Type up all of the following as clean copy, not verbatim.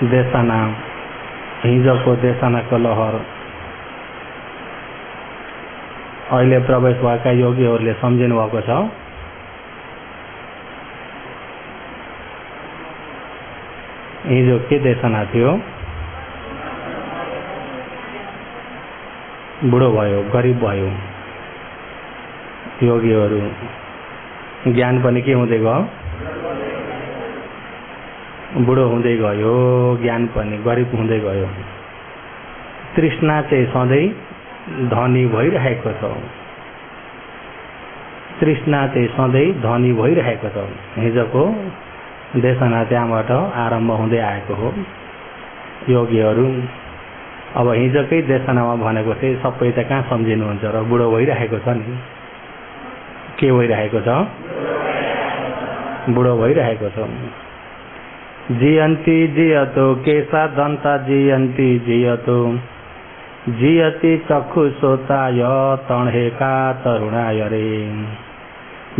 देशना हिजोको देशनाको लहर अहिले प्रवेश भएका योगीहरूले सम्झिनु भएको छ। हिजो के देशना थियो? बुढो भयो, गरिब भयो योगीहरू। ज्ञान पनि के हुँदै गयो? बुढो हुँदै गयो, ज्ञान पनि गरिब हुँदै गयो। तृष्णा चाहिँ सधैँ धनी भइरहेको छ। तृष्णा चाहिँ सधैँ धनी भइरहेको छ। हिजोको देशना त्यहाँबाट आरम्भ हुँदै आएको हो। योगीहरू अब हिजोकै देशनामा भनेको चाहिँ सबै त कहाँ सम्झिनुहुन्छ र? बुढो भइरहेको छ नि। के भइरहेको छ? बुढो भइरहेको छ। जियन्ती जियतो केशा दन्ता जियन्ती जियतो जियति चक्षु सोताय तणहेका तरुणाय रे।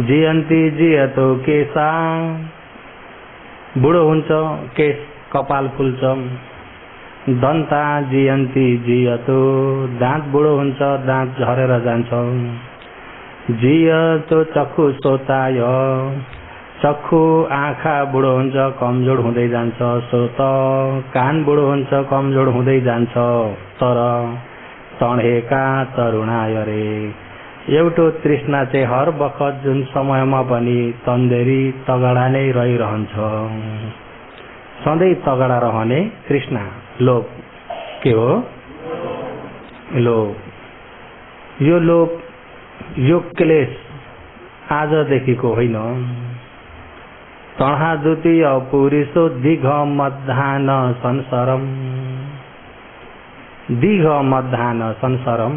जियन्ती जियतो केशा बुढो हुन्छ, केश कपाल फुल्छ। दन्ता जियन्ती जियतो दाँत बुढो हुन्छ, दाँत झरेर जान्छ। जियतो चक्षु सोताय चक्षु आँखा बुढो हुन्छ, कमजोर हुँदै जान्छ। सोत कान बुढो हुन्छ, कमजोर हुँदै जान्छ। तर तणहेका तरुणाय रे। एउटो तृष्णा चाहिँ हर बखत जुन समयमा पनि तन्देरी तगडा नै रहिरहन्छ। सधैँ तगडा रहने तृष्णा, लोभ। के हो? लोभ। यो लोभ, यो क्लेश आजदेखिको होइन। तणहा द्वितीय पुरुषो दिघ मध्यान संसारम। दिघ मध्यान संसारम।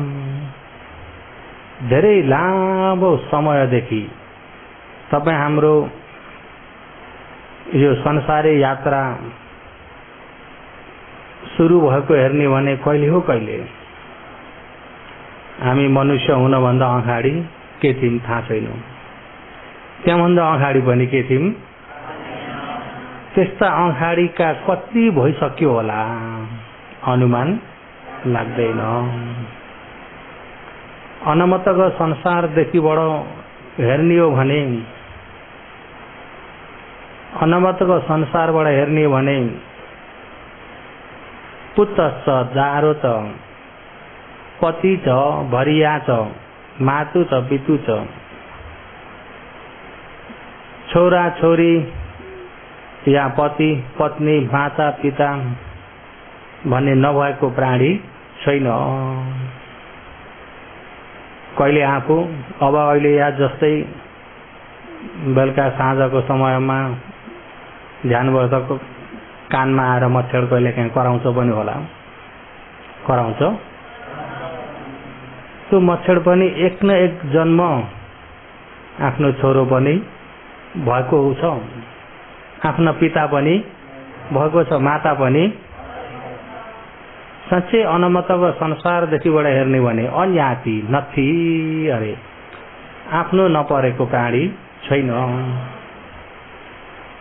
धेरै लामो समयदेखि तपाईँ हाम्रो यो संसारी यात्रा सुरु भएको हेर्ने भने कहिले हो? कहिले? हामी मनुष्य हुनभन्दा अगाडि के थियौँ थाहा छैन। त्यहाँभन्दा अगाडि पनि के थियौँ? त्यस्ता अगाडिका कति भइसक्यो होला अनुमान लाग्दैन। अनमतको संसारदेखिबाट हेर्ने हो भने, अनमतको संसारबाट हेर्ने हो भने पुत छ, जारो छ, पति छ, भरिया छ, मातु छ, पितु छ, छोरा छोरी या पति पत्नी माता पिता भन्ने नभएको प्राणी छैन। कहिले आफू अब अहिले या जस्तै बेलुका साँझको समयमा ध्यानवर्धको कानमा आएर मच्छर कहिले काहीँ कराउँछ पनि होला। कराउँछ। त्यो मच्छर पनि एक न एक जन्म आफ्नो छोरो पनि भएको छ, आफ्नो पिता पनि भएको छ, माता पनि। साँच्चै अनमतको संसारदेखिबाट हेर्ने भने अन्याति नथी अरे आफ्नो नपरेको प्राणी छैन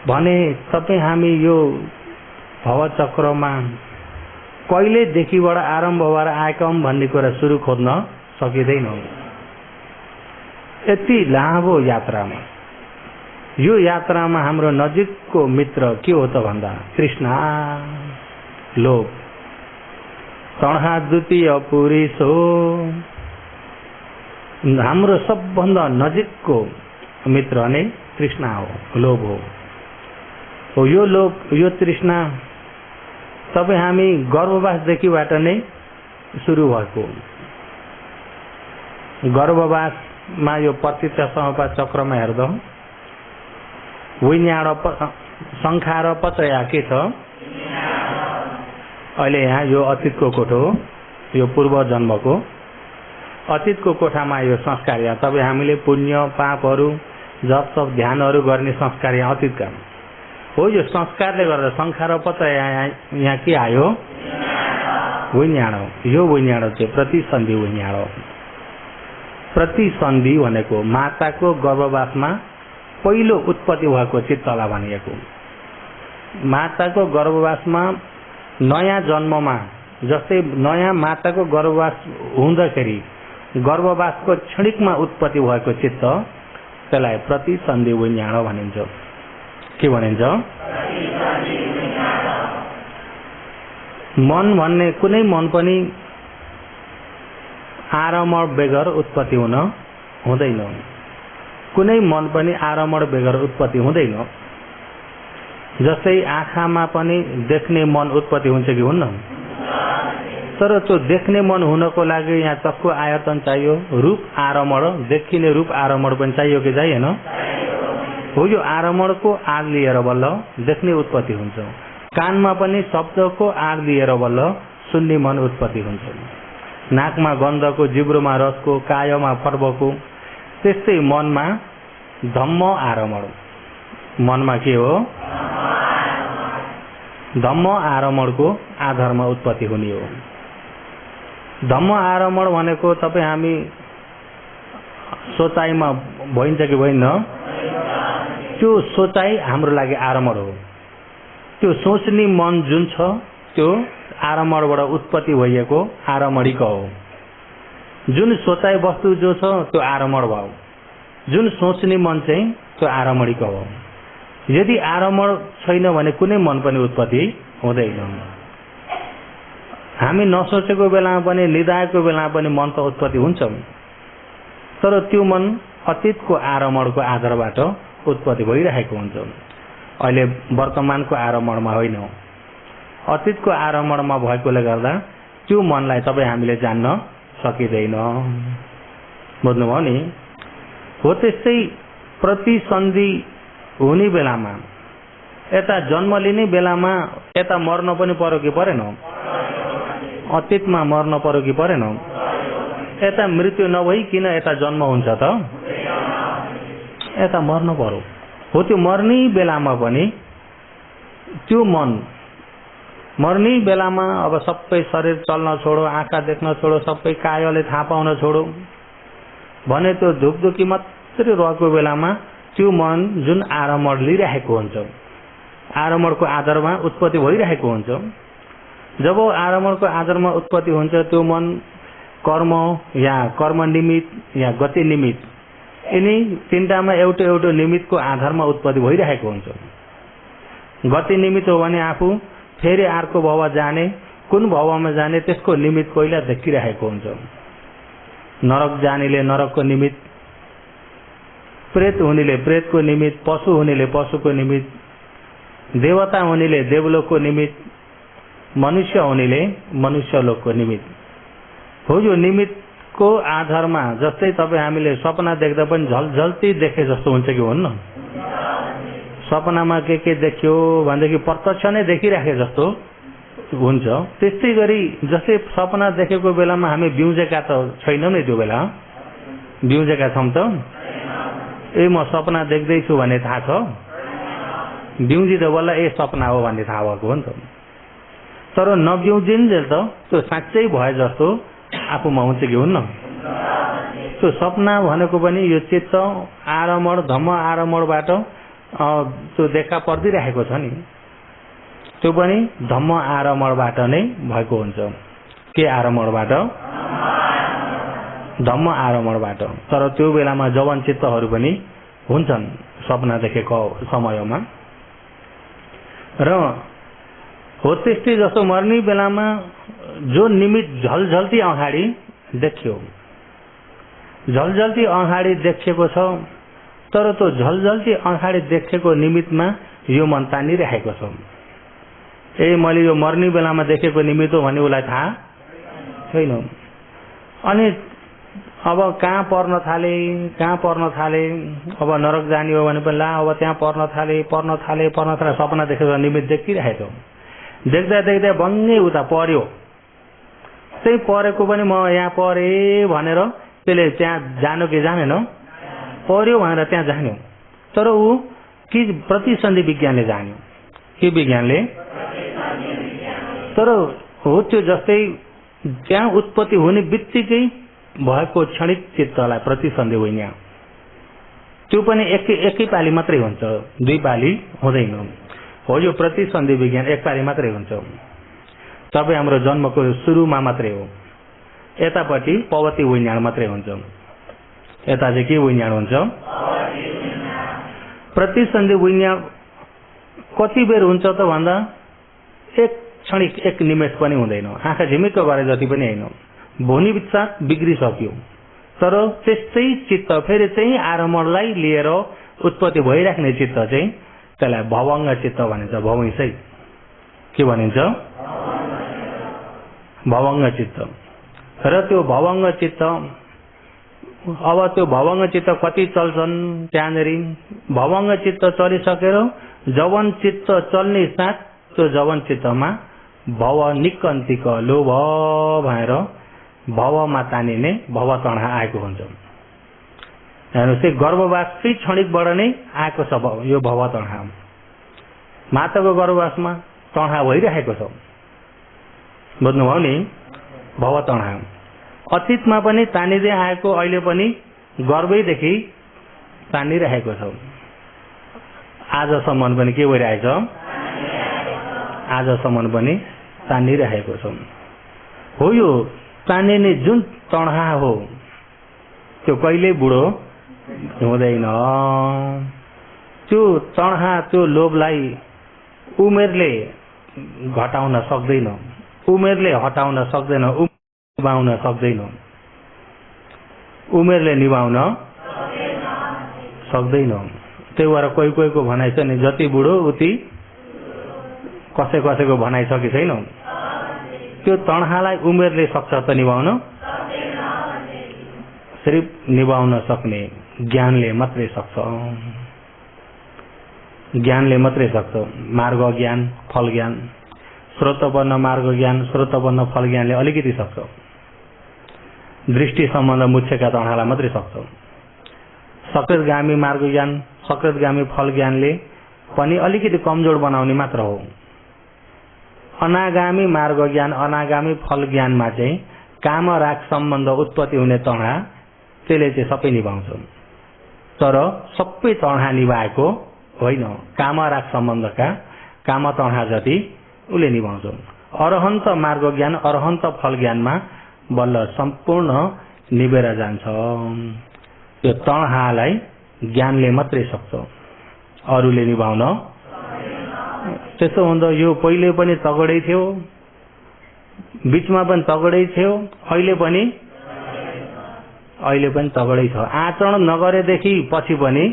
भने तपाईँ हामी यो भवचक्रमा कहिलेदेखिबाट आरम्भ भएर आएका हौँ भन्ने कुरा सुरु खोज्न सकिँदैन। यति लामो यात्रामा, यो यात्रामा हाम्रो नजिकको मित्र के हो त भन्दा तृष्णा, लोभ। तणहा द्वितीय पुरुष हो। हाम्रो सबभन्दा नजिकको मित्र नै तृष्णा हो, लोभ हो। यो लोभ, यो तृष्णा तपाईँ हामी गर्भवासदेखिबाट नै सुरु भएको। गर्भवासमा यो पतित समपा चक्रमा हेर्दा विन्याड शङ्खा र पचया के छ? अहिले यहाँ यो अतीतको कोठो हो, यो पूर्व जन्मको अतीतको कोठामा यो संस्कार। यहाँ तपाईँ हामीले पुण्य पापहरू जप तप ध्यानहरू गर्ने संस्कार यहाँ अतीतका हो। यो संस्कारले गर्दा शङ्खा र पचया यहाँ के आयो? विन्याड। यो विन्याड चाहिँ प्रतिसन्धि विन्याड हो। प्रतिसन्धि भनेको माताको गर्भवासमा पहिलो उत्पत्ति भएको चित्तलाई भनिएको। माताको गर्भवासमा नयाँ जन्ममा जस्तै नयाँ माताको गर्भवास हुँदाखेरि गर्भवासको क्षणिकमा उत्पत्ति भएको चित्त त्यसलाई प्रतिसन्धि विज्ञान भनिन्छ। के भनिन्छ? मन भन्ने कुनै मन पनि आरम्भ बेगर उत्पत्ति हुँदैन। कुनै मन पनि आरम्भ बेगर उत्पत्ति हुँदैन। जस्तै आँखामा पनि देख्ने मन उत्पत्ति हुन्छ कि हुन्न? तर त्यो देख्ने मन हुनको लागि यहाँ चक्कु आयतन चाहियो, रूप आरम्भ, देखिने रूप आरम्भ पनि चाहियो कि चाहिएन? हो, यो आरम्भको आग लिएर बल्ल देख्ने उत्पत्ति हुन्छ। कानमा पनि शब्दको आग लिएर बल्ल सुन्ने मन उत्पत्ति हुन्छ। नाकमा गन्धको, जिब्रोमा रसको, कायमा पर्वको, त्यस्तै मनमा धम्म आरम्भ। मनमा के हो? धम्म आरम्भको आधारमा उत्पत्ति हुने हो। धम्म आरम्भ भनेको तपाईँ हामी सोचाइमा भइन्छ कि भएन? त्यो सोचाइ हाम्रो लागि आरम्भ हो। त्यो सोच्ने मन जुन छ त्यो आरम्भबाट उत्पत्ति भएको आरम्भिक हो। जुन सोचाइ वस्तु जो छ त्यो आरम्भ भयो। जुन सोच्ने मन चाहिँ त्यो आरम्भिक हो। यदि आरम्भ छैन भने कुनै मन पनि उत्पत्ति हुँदैन। हामी नसोचेको बेलामा पनि निदाएको बेलामा पनि मन त उत्पत्ति हुन्छ, तर त्यो मन अतीतको आरम्भको आधारबाट उत्पत्ति भइरहेको हुन्छ। अहिले वर्तमानको आरम्भमा होइन, अतीतको आरम्भमा भएकोले गर्दा त्यो मनलाई तपाईँ हामीले जान्न सकिँदैन। बुझ्नुभयो नि? हो त्यस्तै प्रतिसन्धि हुने बेलामा, यता जन्म लिने बेलामा यता मर्न पनि पर्यो कि परेन? अतीतमा मर्न पर्यो कि परेन? यता मृत्यु नभइकन यता जन्म हुन्छ त? यता मर्न पर्यो। हो, त्यो मर्ने बेलामा पनि त्यो मन मर्ने बेलामा अब सबै शरीर चल्न छोडो, आँखा देख्न छोडो, सबै कायले थाहा पाउन छोडो भने त्यो धुकधुकी मात्रै रहेको बेलामा त्यो मन जुन आरम्भ लिइरहेको हुन्छ, आरम्भको आधारमा उत्पत्ति भइरहेको हुन्छ। जब आरम्भको आधारमा उत्पत्ति हुन्छ त्यो मन कर्म या कर्म निमित्त या गति निमित्त, यिनी तीनटामा एउटा एउटा निमित्तको आधारमा उत्पत्ति भइरहेको हुन्छ। गति निमित्त हो भने आफू फेरि अर्को भव जाने, कुन भवमा जाने त्यसको निमित्त पहिला देखिरहेको हुन्छ। नरक जानेले नरकको निमित्त, प्रेत हुनेले प्रेतको निमित्त, पशु हुनेले पशुको निमित्त, देवता हुनेले देवलोकको निमित्त, मनुष्य हुनेले मनुष्य लोकको निमित्त हो। यो निमित्तको आधारमा जस्तै तपाईँ हामीले सपना देख्दा पनि झलझल्ती देखे जस्तो हुन्छ कि हुन्न? सपनामा के देख्यो भनेदेखि प्रत्यक्ष नै देखिराखे जस्तो हुन्छ। त्यस्तै गरी जस्तै सपना देखेको बेलामा हामी बिउजेका त छैनौँ नि, त्यो बेला बिउजेका छौँ त? ए म सपना देख्दैछु भन्ने थाहा छ? बिउजी त बल्ल ए सपना हो भन्ने थाहा भएको हो नि त। तर नबिउजिन्जेल त त्यो साँच्चै भए जस्तो आफूमा हुन्छ कि हुन्न? त्यो सपना भनेको पनि यो चित्त आरम्भ, धम्म आरम्भबाट त्यो देखा पर्दिरहेको छ नि, त्यो पनि धम्म आरम्भबाट नै भएको हुन्छ। के आरम्भबाट? धम्म आरम्भबाट। तर त्यो बेलामा जवान चित्तहरू पनि हुन्छन् सपना देखेको समयमा। र हो त्यस्तै जस्तो मर्ने बेलामा जो निमित्त झलझल्ती अगाडि देखियो, झलझल्ती अगाडि देखेको छ, तर त्यो झलझल्ती अगाडि देखेको निमित्तमा यो मन तानिरहेको छ। ए मैले यो मर्ने बेलामा देखेको निमित्त हो भन्ने उसलाई थाहा छैन। अनि अब कहाँ पर्न थाले, अब नरक जाने हो भने पनि ला अब त्यहाँ पर्न थाले सपना देखेको निमित्त देखिरहेको। देख्दा देख्दा बङ्गै उता पर्यो, त्यही परेको पनि म यहाँ परे भनेर त्यसले त्यहाँ जानु कि जानेन? पर्यो भनेर त्यहाँ जान्यो, तर ऊ कि प्रतिसन्धि विज्ञानले जान्यो। के विज्ञानले? तर हो त्यो जस्तै त्यहाँ उत्पत्ति हुने बित्तिकै भएको क्षणिक चित्तलाई प्रतिसन्धि होइन। त्यो पनि एकै पाली मात्रै हुन्छ, दुई पाली हुँदैन। हो यो प्रतिसन्धि विज्ञान एक पाली मात्रै हुन्छ। तपाईँ हाम्रो जन्मको सुरुमा मात्रै हो। यतापट्टि पवती विज्ञान मात्रै हुन्छ, यता चाहिँ के विज्ञान हुन्छ? प्रतिसन्धि विज्ञान कति बेर हुन्छ त भन्दा एक क्षणिक एक निमेष पनि हुँदैन, आँखा झिमिक्क गरे जति पनि होइन, भोलि बित्सात बिग्रिसक्यो। तर त्यस्तै चित्त फेरि चाहिँ आरम्भलाई लिएर उत्पत्ति भइराख्ने चित्त चाहिँ त्यसलाई भवङ्ग चित्त भनिन्छ। भविष्य के भनिन्छ? भवङ्ग चित्त। र त्यो भवङ्ग चित्त, अब त्यो भवङ्ग चित्त कति चल्छन् त्यहाँनिर? भवङ्ग चित्त चलिसकेर जवन चित्त चल्ने साथ त्यो जवन चित्तमा भव निकन्तिक लोभ भएर भवमा तानिने भव तणखा आएको हुन्छ। हेर्नुहोस्, गर्भवासकै क्षणिकबाट नै आएको छ यो भव तणखा। माताको गर्भवासमा तणखा भइरहेको छ, बुझ्नुभयो नि? भव तणखा अतीतमा पनि तानिँदै आएको, अहिले पनि गर्भैदेखि तानिरहेको छ, आजसम्म पनि के भइरहेछ? आजसम्म पनि तानिरहेको छ। हो यो तानिने जुन तणखा हो त्यो कहिले बुढो हुँदैन। त्यो तणखा, त्यो लोभलाई उमेरले घटाउन सक्दैन, उमेरले हटाउन सक्दैन, निभाउन सक्दैन, उमेरले निभाउन सक्दैन। त्यही भएर कोही कोहीको भनाइ छ नि, जति बुढो उति कसै कसैको भनाइ छ कि छैन? त्यो तणखालाई उमेरले सक्छ त निभाउन? सिर्फ निभाउन सक्ने ज्ञानले मात्रै सक्छ, ज्ञानले मात्रै सक्छ। मार्ग ज्ञान, फल ज्ञान, स्रोतपन्न मार्ग ज्ञान, स्रोतपन्न फल ज्ञानले अलिकति सक्छ। दृष्टि सम्बन्ध मुच्छेका तणखालाई मात्रै सक्छ। सकृतगामी मार्ग ज्ञान, सकृतगामी फल ज्ञानले पनि अलिकति कमजोर बनाउने मात्र हो। अनागामी मार्ग ज्ञान, अनागामी फल ज्ञानमा चाहिँ काम राग सम्बन्ध उत्पत्ति हुने तणखा त्यसले चाहिँ सबै निभाउँछ। तर सबै तणखा निभाएको होइन, काम राग सम्बन्धका काम तणखा जति उसले निभाउँछ। अरहन्त मार्ग ज्ञान, अरहन्त फल ज्ञानमा बल्ल सम्पूर्ण निभेर जान्छ। त्यो तणखालाई ज्ञानले मात्रै सक्छ, अरूले निभाउन। त्यसो हुँदा यो पहिले पनि तगडै थियो, बीचमा पनि तगडै थियो, अहिले पनि तगडै छ। आचरण नगरेदेखि पछि पनि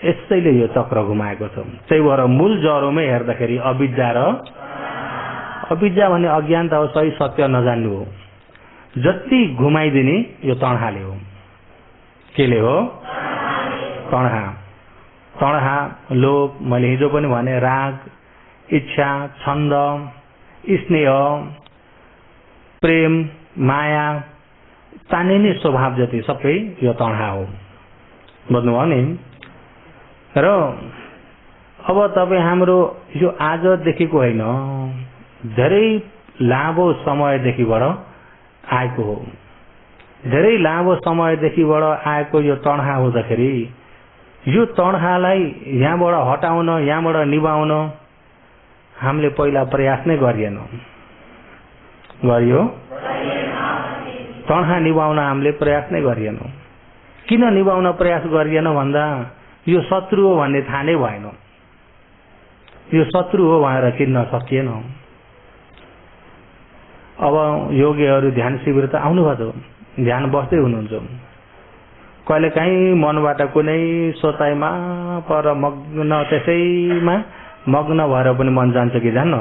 यसैले यो चक्र घुमाएको छ। त्यही भएर मूल जरोमै हेर्दाखेरि अविद्या र अविद्या भने अज्ञानता हो, सही सत्य नजान्नु हो। जति घुमाइदिने यो तणखाले हो। केले हो? तणखा। तणखा, लोभ, मैले हिजो पनि भने, राग, इच्छा, छन्द, स्नेह, प्रेम, माया, तानिने स्वभाव जति सबै यो तणखा हो। बुझ्नुभयो नि? र अब तपाईँ हाम्रो यो आजदेखिको होइन, धेरै लामो समयदेखिबाट आएको हो। धेरै लामो समयदेखिबाट आएको यो तणखा हुँदाखेरि यो तणखालाई यहाँबाट हटाउन, यहाँबाट निभाउन हामीले पहिला प्रयास नै गरिएन। गरियो? तणखा निभाउन हामीले प्रयास नै गरिएन। किन निभाउन प्रयास गरिएन भन्दा यो शत्रु हो भन्ने थाहा नै भएन। यो शत्रु हो भनेर चिन्न सकिएन। अब योगीहरू ध्यान शिविर त आउनुभयो, ध्यान बस्दै हुनुहुन्छ। कहिले काहीँ मनबाट कुनै सोचाइमा पर मग्न, त्यसैमा मग्न भएर पनि मन जान्छ कि जान्न?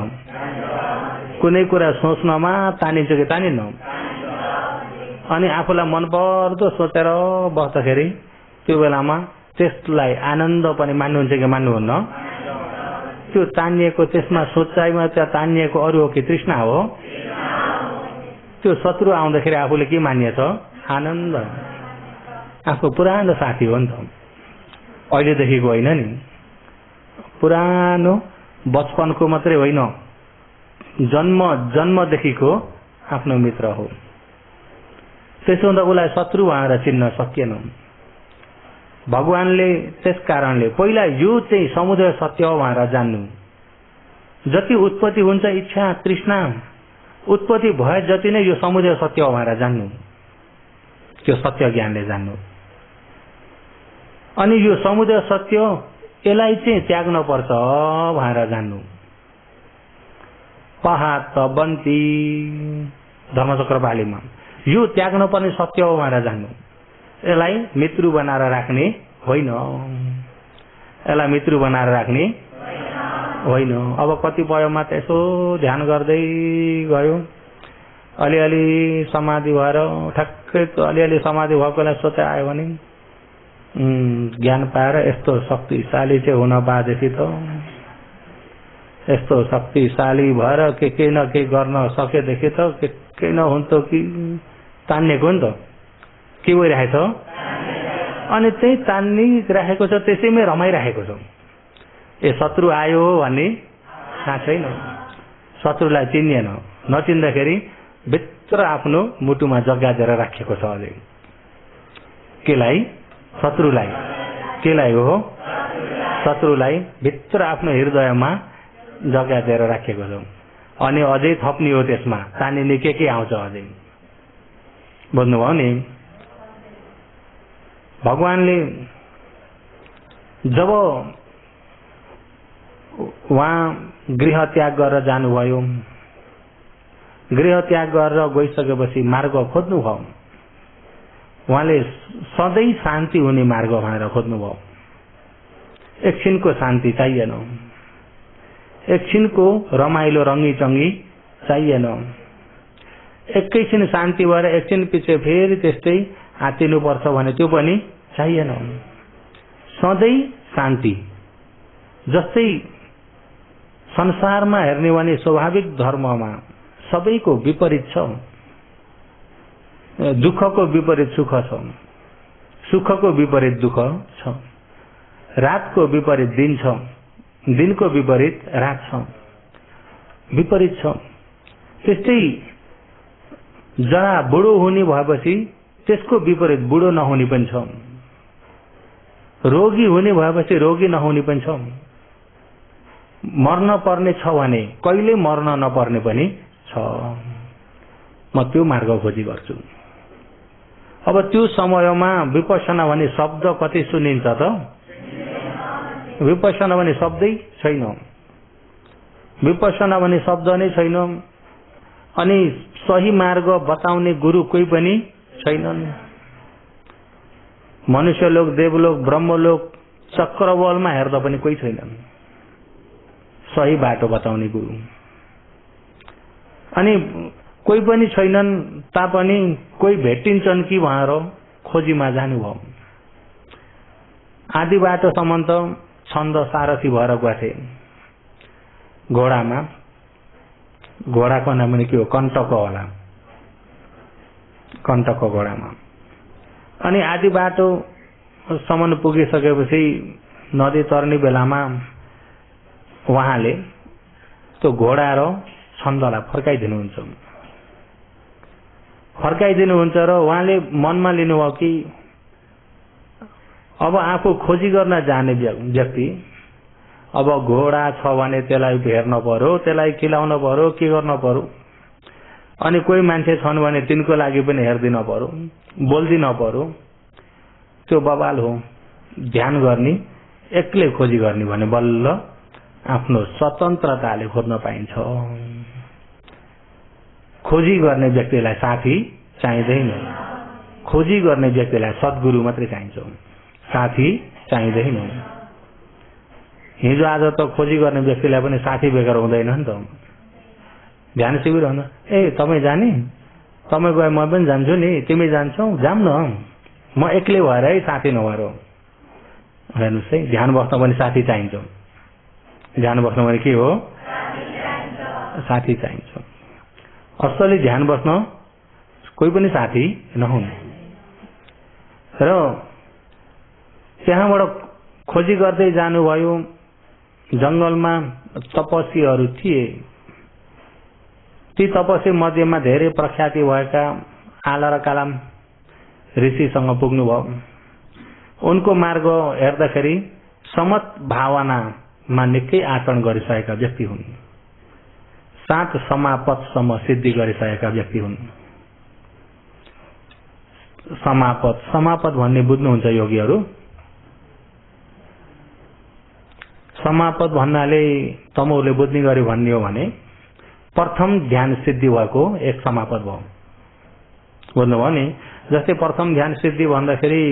कुनै कुरा सोच्नमा तानिन्छ कि तानिन्न? अनि आफूलाई मनपर्दो सोचेर बस्दाखेरि त्यो बेलामा त्यसलाई आनन्द पनि मान्नुहुन्छ कि मान्नुहुन्न? त्यो तानिएको, त्यसमा सोचाइमा त्यहाँ तानिएको अरू हो कि तृष्णा हो? त्यो शत्रु आउँदाखेरि आफूले के मानिएछ? आनन्द। आफू पुरानो साथी हो नि त, अहिलेदेखिको होइन नि, पुरानो बचपनको मात्रै होइन, जन्मदेखिको आफ्नो मित्र हो। त्यसो हुँदा उसलाई शत्रु भनेर चिन्न सकिएन। भगवानले त्यस कारणले पहिला यो चाहिँ समुदय सत्य हो भनेर जान्नु, जति उत्पत्ति हुन्छ इच्छा तृष्णा उत्पत्ति भए जति नै यो समुदय सत्य हो भनेर जान्नु, त्यो सत्य ज्ञानले जान्नु। अनि यो समुदय सत्य यसलाई चाहिँ त्याग्न पर्छ भनेर जान्नु। पहात बन्ती धर्मचक्र बालीमा यो त्याग्न पर्ने सत्य हो भनेर जान्नु। यसलाई मित्रु बनाएर राख्ने होइन, यसलाई मित्रु बनाएर राख्ने होइन। अब कतिपयमा त यसो ध्यान गर्दै गयो, अलिअलि समाधि भएर ठ्याक्कै अलिअलि समाधि भएकोलाई सोचे आयो भने ज्ञान पाएर यस्तो शक्तिशाली चाहिँ हुन पाएदेखि त यस्तो शक्तिशाली भएर के न के गर्न सकेदेखि त के नहुन्थ्यो कि तान्नेको नि त के भइरहेको छ। अनि त्यही तान्नी राखेको छ, त्यसैमै रमाइराखेको छ। ए शत्रु आयो भन्ने थाहा छैन, शत्रुलाई चिनिएन, नचिन्दाखेरि भित्र आफ्नो मुटुमा जग्गा दिएर राखेको छ अझै। केलाई? शत्रुलाई। केलाई हो? शत्रुलाई भित्र आफ्नो हृदयमा जग्गा दिएर राखेको छ। अनि अझै थप्ने हो त्यसमा, तानिने के आउँछ अझै। बुझ्नुभयो नि? भगवानले जब उहाँ गृह त्याग गरेर जानुभयो, गृह त्याग गरेर गइसकेपछि मार्ग खोज्नुभयो। उहाँले सधैँ शान्ति हुने मार्ग भनेर खोज्नुभयो। एकछिनको शान्ति चाहिएन, एकछिनको रमाइलो रङ्गी चङ्गी चाहिएन। एकैछिन शान्ति भएर एकछिन पछि फेरि त्यस्तै आत्तिनुपर्छ भने त्यो पनि चाहिएन। सधैँ शान्ति। जस्तै संसारमा हेर्ने भने स्वाभाविक धर्ममा सबैको विपरीत छ। दुःखको विपरीत सुख छ, सुखको विपरीत दुःख छ, रातको विपरीत दिन छ, दिनको विपरीत रात छ, विपरीत छ। त्यस्तै जरा बुढो हुने भएपछि त्यसको विपरीत बुढो नहुने पनि छ, रोगी हुने भएपछि रोगी नहुने पनि छ, मर्न पर्ने छ भने कहिले मर्न नपर्ने पनि छ। म त्यो मार्ग खोजी गर्छु। अब त्यो समयमा विपश्यना भन्ने शब्द कति सुनिन्छ त? विपश्यना भन्ने शब्दै छैन, विपश्यना भन्ने शब्द नै छैन। अनि सही मार्ग बताउने गुरु कोही पनि छैनन्। मनुष्यलोक, देवलोक, ब्रह्मलोक, चक्रवालमा हेर्दा पनि कोही छैनन् सही बाटो बताउने गुरु। अनि कोही पनि छैनन् तापनि कोही भेटिन्छन् कि भनेर खोजीमा जानुभयो। आदि बाटोसम्म त छन्द सारथी भएर गए घोडामा। घोडाको नाम पनि के हो? कण्टक होला, कण्टक घोडामा। अनि आदि बाटोसम्म पुगिसकेपछि नदी तर्ने बेलामा उहाँले त्यो घोडा र छन्दलाई फर्काइदिनुहुन्छ। फर्काइदिनुहुन्छ र उहाँले मनमा लिनुभयो कि अब आफू खोजी गर्न जाने व्यक्ति अब घोडा छ भने त्यसलाई हेर्न पर्यो, त्यसलाई खिलाउन पर्यो, के गर्न पर्यो। अनि कोही मान्छे छन् भने तिनको लागि पनि हेर्दिन पर्यो, बोल्दिन पर्यो। त्यो बवाल हो। ध्यान गर्ने, एक्लै खोजी गर्ने भने बल्ल आफ्नो स्वतन्त्रताले खोज्न पाइन्छ। खोजी गर्ने व्यक्तिलाई साथी चाहिँदैन, खोजी गर्ने व्यक्तिलाई सद्गुरु मात्रै चाहिन्छ, साथी चाहिँदैन। हिजो आज त खोजी गर्ने व्यक्तिलाई पनि साथी बेगर हुँदैन नि त। ध्यान शिविर हुँदा ए तपाईँ जाने, तपाईँ गए म पनि जान्छु नि, तिमी जान्छौ जाम न, म एक्लै भएर है साथी नभएर। हेर्नुहोस् है, ध्यान बस्न पनि साथी चाहिन्छ। ध्यान बस्न भने के हो? साथी चाहिन्छ। असली ध्यान बस्न कोही पनि साथी नहुन्। र त्यहाँबाट खोजी गर्दै जानुभयो। जंगलमा तपस्वीहरू थिए। ती तपस्वी मध्येमा धेरै प्रख्याति भएका आला र कालाम ऋषिसँग पुग्नुभयो। उनको मार्ग हेर्दाखेरि समत भावनामा निकै आचरण गरिसकेका व्यक्ति हुन्। 7 समापतसम्म सिद्धि गरिसकेका व्यक्ति हुन्। समापत भन्ने बुझ्नुहुन्छ योगीहरू? समापत भन्नाले तमोले बुझ्ने गरी भन्ने हो भने प्रथम ध्यान सिद्धि भएको एक समापत भयो। बुझ्नुभयो नि? जस्तै प्रथम ध्यान सिद्धि भन्दाखेरि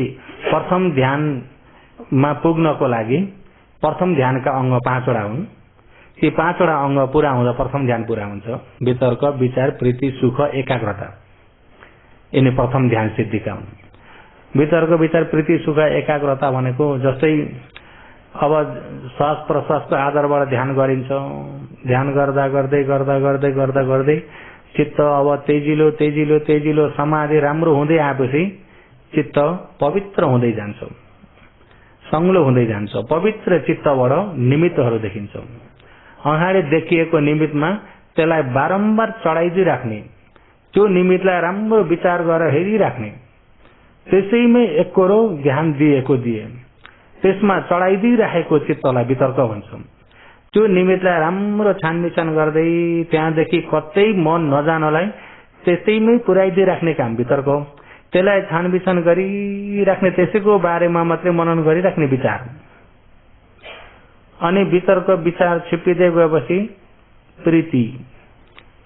प्रथम ध्यानमा पुग्नको लागि प्रथम ध्यानका अंग 5 वटा हुन्। ती 5 वटा अंग पूरा हुँदा प्रथम ध्यान पूरा हुन्छ। वितर्क, विचार, प्रीति, सुख, एकाग्रता, यिनी प्रथम ध्यान सिद्धिका हुन्। वितर्क, विचार, प्रीति, सुख, एकाग्रता भनेको जस्तै अब श्वास प्रश्वासको आधारबाट ध्यान गरिन्छ। ध्यान गर्दा गर्दै गर्दा गर्दै गर्दा गर्दै चित्त अब तेजिलो तेजिलो तेजिलो समाधि राम्रो हुँदै आएपछि चित्त पवित्र हुँदै जान्छ, संग्लो हुँदै जान्छ। पवित्र चित्तबाट निमित्तहरू देखिन्छ। अगाडि देखिएको निमित्तमा त्यसलाई बारम्बार चढाइदिई राख्ने, त्यो निमित्तलाई राम्रो विचार गरेर हेरिराख्ने, त्यसैमै एकरो ध्यान दिएको दिए, त्यसमा चढाइदिई राखेको चित्तलाई वितर्क भन्छौं। त्यो निमित्तलाई राम्रो छानबिछान गर्दै त्यहाँदेखि कतै मन नजानलाई त्यसैमै पुर्याइदिई राख्ने काम वितर्क हो। त्यसलाई छानबिछान गरिराख्ने, त्यसैको बारेमा मात्रै मनन गरिराख्ने विचार। अनि वितर्क विचार छिप्पिँदै गएपछि प्रीति,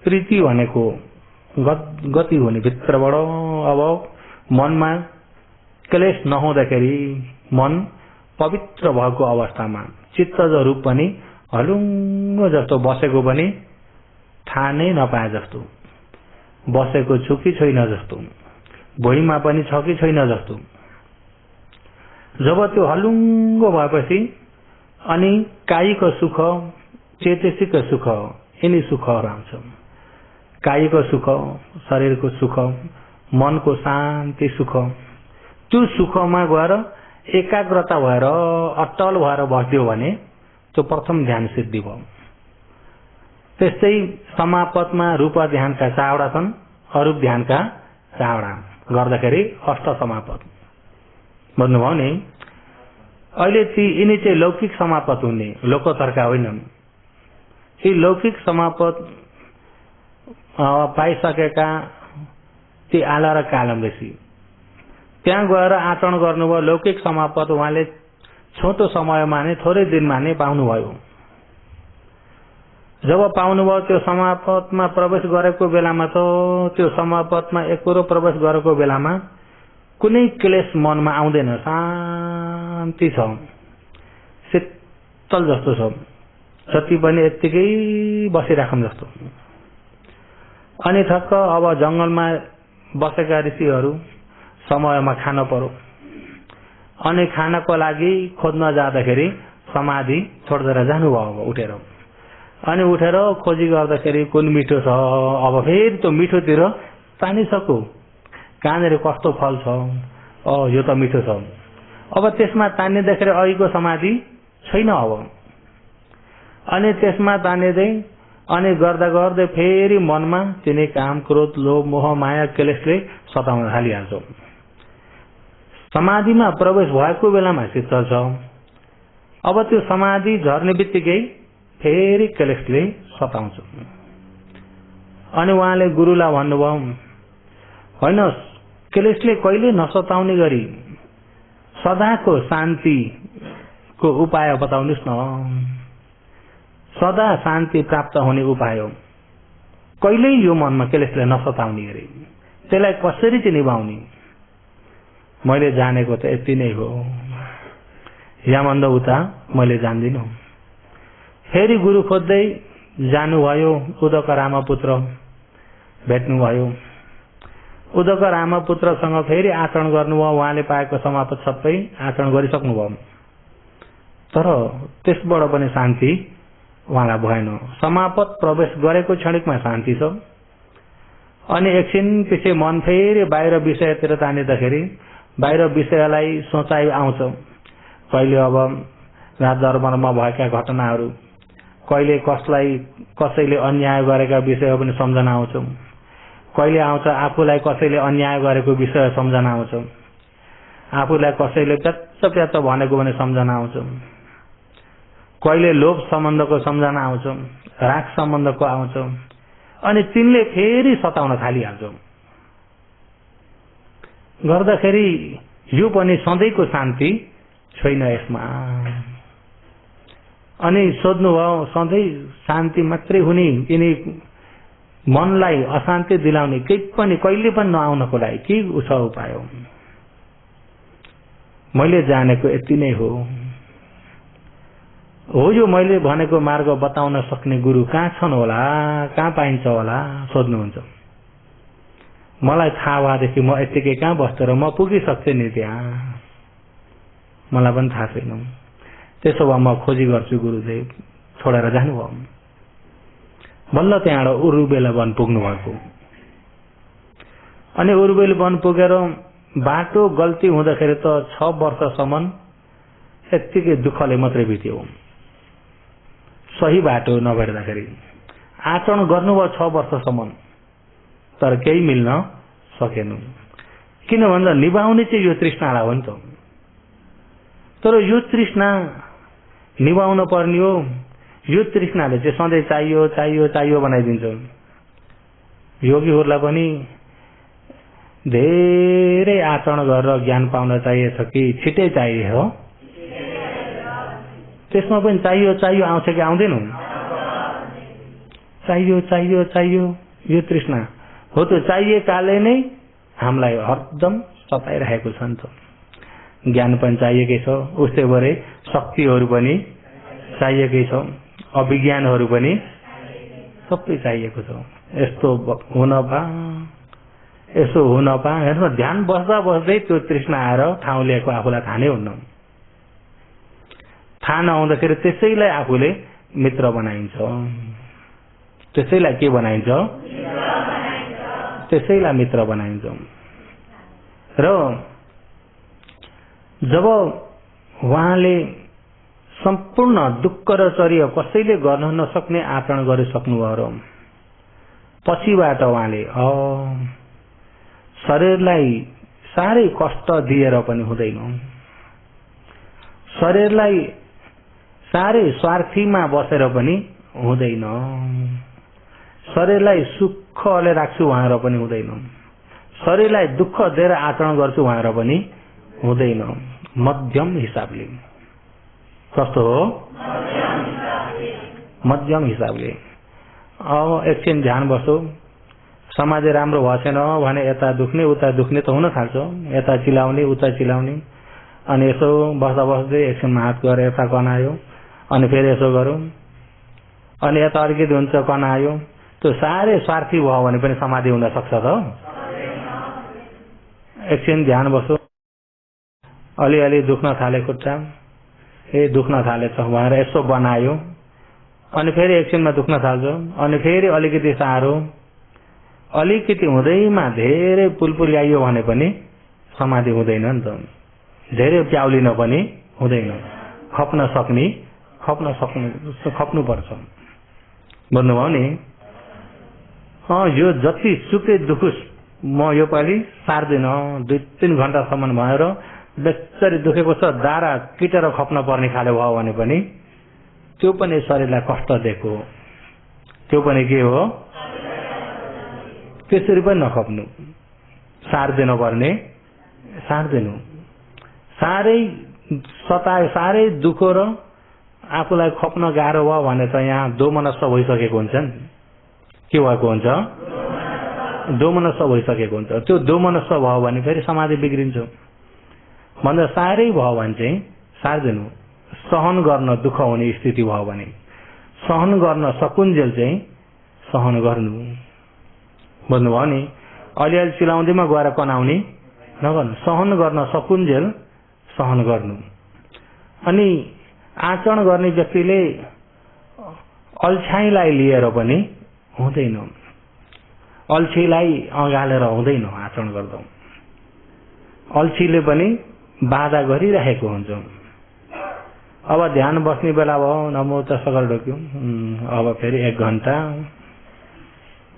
प्रीति भनेको गति हुने, भित्रबाट अब मनमा क्लेश नहुँदाखेरि मन पवित्र भएको अवस्थामा चित्त जो रूप पनि हलुङ्गो जस्तो बसेको पनि थाहा नै नपाए जस्तो, बसेको छु कि छैन जस्तो, भुइँमा पनि छ कि छैन जस्तो। जब त्यो हलुङ्गो भएपछि अनि कायिक सुख, चेतसिक सुख, यिनी सुखहरू आउँछ। कायिक सुख, शरीरको सुख, मनको शान्ति सुख, त्यो सुखमा गएर एकाग्रता भएर अटल भएर बस्दियो भने त्यो प्रथम ध्यान सिद्धि भयो। त्यस्तै समापतमा रूप ध्यानका 4 वटा छन्, अरूप ध्यानका 4 वटा गर्दाखेरि अष्ट समापत। भन्नुभयो नि? अहिले यिनी चाहिँ लौकिक समापत हुने, लोकोत्तरका होइनन्। यी लौकिक समापत पाइसकेका ती आला र कालम ऋषि त्यहाँ गएर आचरण गर्नुभयो। लौकिक समापत उहाँले छोटो समयमा नै, थोरै दिनमा नै पाउनुभयो। जब पाउनुभयो त्यो समापतमा प्रवेश गरेको बेलामा त त्यो समापतमा एकरो प्रवेश गरेको बेलामा कुनै क्लेश मनमा आउँदैन, शान्ति छ, शीतल जस्तो छ, जति पनि यत्तिकै बसिराखौँ जस्तो। अनि ठक्क अब जंगलमा बसेका ऋषिहरू समयमा खान पर्यो। अनि खानको लागि खोज्न जाँदाखेरि समाधि छोडेर जानुभयो उठेर। अनि उठेर खोजी गर्दाखेरि कुन मिठो छ, अब फेरि त्यो मिठोतिर तानिसक्यो। कहाँनिर कस्तो फल छ, यो त मिठो छ। अब त्यसमा तानिँदाखेरि अघिको समाधि छैन अब। अनि त्यसमा तानिँदै अनि गर्दा गर्दै फेरि मनमा तिनै काम, क्रोध, लोभ, मोह, माया, क्लेशले सताउन थालिहाल्छ। समाधिमा प्रवेश भएको बेलामा शीतल छ। अब त्यो समाधि झर्ने बित्तिकै फेरि क्लेशले सताउँछ। अनि उहाँले गुरुलाई भन्नुभयो, होइन, क्लेशले कहिले नसताउने गरी सदाको शान्तिको उपाय बताउनुस् न। सदा शान्ति प्राप्त हुने उपाय हो। कहिल्यै यो मनमा क्लेशले नसताउने गरी त्यसलाई कसरी चाहिँ निभाउने? मैले जानेको त यति नै हो, याभन्दा उता मैले जान्दिनँ। फेरि गुरु खोज्दै जानुभयो। उदक रामपुत्र भेट्नुभयो। उदक रामपुत्रसँग फेरि आचरण गर्नुभयो। उहाँले पाएको समापत सबै आचरण गरिसक्नुभयो। तर त्यसबाट पनि शान्ति उहाँलाई भएन। समापत प्रवेश गरेको क्षणिकमा शान्ति छ। अनि एकछिन पछि मन फेरि बाहिर विषयतिर तानिँदाखेरि बाहिर विषयलाई सोचाइ आउँछ। कहिले अब राजदरबारमा भएका घटनाहरू, कहिले कसैले अन्याय गरेका विषय पनि सम्झना आउँछ। कहिले आउँछ आफूलाई कसैले अन्याय गरेको विषय सम्झना आउँछ। आफूलाई कसैले प्याच भनेको पनि सम्झना आउँछ। कहिले लोभ सम्बन्धको सम्झना आउँछ, राग सम्बन्धको आउँछ, अनि तिनले फेरि सताउन थालिहाल्छ। गर्दाखेरि यो पनि सधैँको शान्ति छैन यसमा। अनि सोध्नुभयो सधैँ शान्ति मात्रै हुने, यिनी मनलाई अशान्ति दिलाउने केही पनि कहिले पनि नआउनको लागि के छ उपाय? मैले जानेको यति नै हो। यो मैले भनेको मार्ग बताउन सक्ने गुरु कहाँ छन् होला, कहाँ पाइन्छ होला सोध्नुहुन्छ। मलाई थाहा भएदेखि म यतिकै कहाँ बस्छु र म पुगिसक्छु नि त्यहाँ, मलाई पनि थाहा छैन। त्यसो भए म खोजी गर्छु गुरुदेव, छोडेर जानुभयो। बल्ल त्यहाँबाट उरुबेल वन पुग्नु भएको। अनि उरुबेल वन पुगेर बाटो गल्ती हुँदाखेरि त 6 वर्षसम्म यत्तिकै दुःखले मात्रै बित्यो। सही बाटो नभेट्दाखेरि आचरण गर्नुभयो 6 वर्षसम्म, तर केही मिल्न सकेन। किन भन्दा निभाउने चाहिँ यो तृष्णालाई हो नि त। तर यो तृष्णा निभाउन पर्ने हो। यो तृष्णाले चाहिँ सधैँ चाहियो चाहियो चाहियो बनाइदिन्छ। योगीहरूलाई पनि धेरै आचरण गरेर ज्ञान पाउन चाहिएछ कि छिटै चाहिए हो? त्यसमा पनि चाहियो चाहियो आउँछ कि आउँदैन? चाहियो चाहियो चाहियो, यो तृष्णा हो। त्यो चाहिएकाले नै हामीलाई हरदम सताइरहेको छ नि त। ज्ञान पनि चाहिएकै छ, उस्तै गरे शक्तिहरू पनि चाहिएकै छ, अभिज्ञानहरू पनि सबै चाहिएको छ। यस्तो हुन पा, यसो हुन पा। हेर्नु, ध्यान बस्दा बस्दै त्यो तृष्णा आएर ठाउँ लिएको आफूलाई थाहा नै हुन्न। थाहा नहुँदाखेरि त्यसैलाई आफूले मित्र बनाइन्छ। त्यसैलाई के बनाइन्छ? त्यसैलाई मित्र बनाइन्छ। र जब उहाँले सम्पूर्ण दुःख र चर्य कसैले गर्न नसक्ने आचरण गरिसक्नुभयो र पछिबाट उहाँले शरीरलाई साह्रै कष्ट दिएर पनि हुँदैन, शरीरलाई साह्रै स्वार्थीमा बसेर पनि हुँदैन, शरीरलाई सुखले राख्छु भनेर पनि हुँदैन, शरीरलाई दुःख दिएर आचरण गर्छु भनेर पनि हुँदैन। मध्यम हिसाबले। कस्तो हो? मध्यम हिसाबले। अब एकछिन ध्यान बसो। समाज राम्रो भएन भने यता दुख्ने उता दुख्ने त हुन थाल्छ, यता चिलाउने उता चिलाउने। अनि यसो बस्दा बस्दै एकछिन हात गएर यता कनायो, अनि फेरि यसो गरौँ, अनि यता अलिकति हुन्छ कनायो। त्यो साह्रै स्वार्थी भयो भने पनि समाधि हुन सक्छ त? एकछिन ध्यान बसो। अलिअलि दुख्न थाले खुट्टा, दुख्न थाले छ भनेर यसो बनायो, अनि फेरि एकछिनमा दुख्न थाल्छ, अनि फेरि अलिकति साह्रो, अलिकति हुँदैमा धेरै पुलपुल्याइयो भने पनि समाधि हुँदैन नि त। धेरै प्याउलिन पनि हुँदैन। खप्न खप्नुपर्छ। भन्नुभयो नि। यो जति सुकै दुखोस् म यो पालि सार्दिन, 2-3 घण्टासम्म भएर बेच्चरी दुखेको छ, दारा किटेर खप्न पर्ने खाले भयो भने पनि त्यो पनि शरीरलाई कष्ट दिएको हो। त्यो पनि के हो? त्यसरी पनि नखप्नु, सार्दिनु पर्ने सार्दिनु। साह्रै सतायो, साह्रै दुःख र आफूलाई खप्न गाह्रो भयो भने त यहाँ दोमनस्थ भइसकेको हुन्छ नि। के भएको हुन्छ? दोमनस्थ भइसकेको हुन्छ। त्यो दोमनस्थ भयो भने फेरि समाधि बिग्रिन्छ। भन्दा साह्रै भयो भने चाहिँ सार्दिनु। सहन गर्न दुःख हुने स्थिति भयो भने सहन गर्न सकुन्जेल चाहिँ सहन गर्नु। बुझ्नुभयो नि? अलिअलि चिलाउँदैमा गएर कनाउने नगर्नु। सहन गर्न सकुन्जेल सहन गर्नु। अनि आचरण गर्ने व्यक्तिले अल्छाइलाई लिएर पनि हुँदैन, अल्छीलाई अँगालेर हुँदैन। आचरण गर्दा अल्छीले पनि बाधा गरिरहेको हुन्छ। अब ध्यान बस्ने बेला भयो, नमो त सकल ढोक्यो। अब फेरि 1 घण्टा।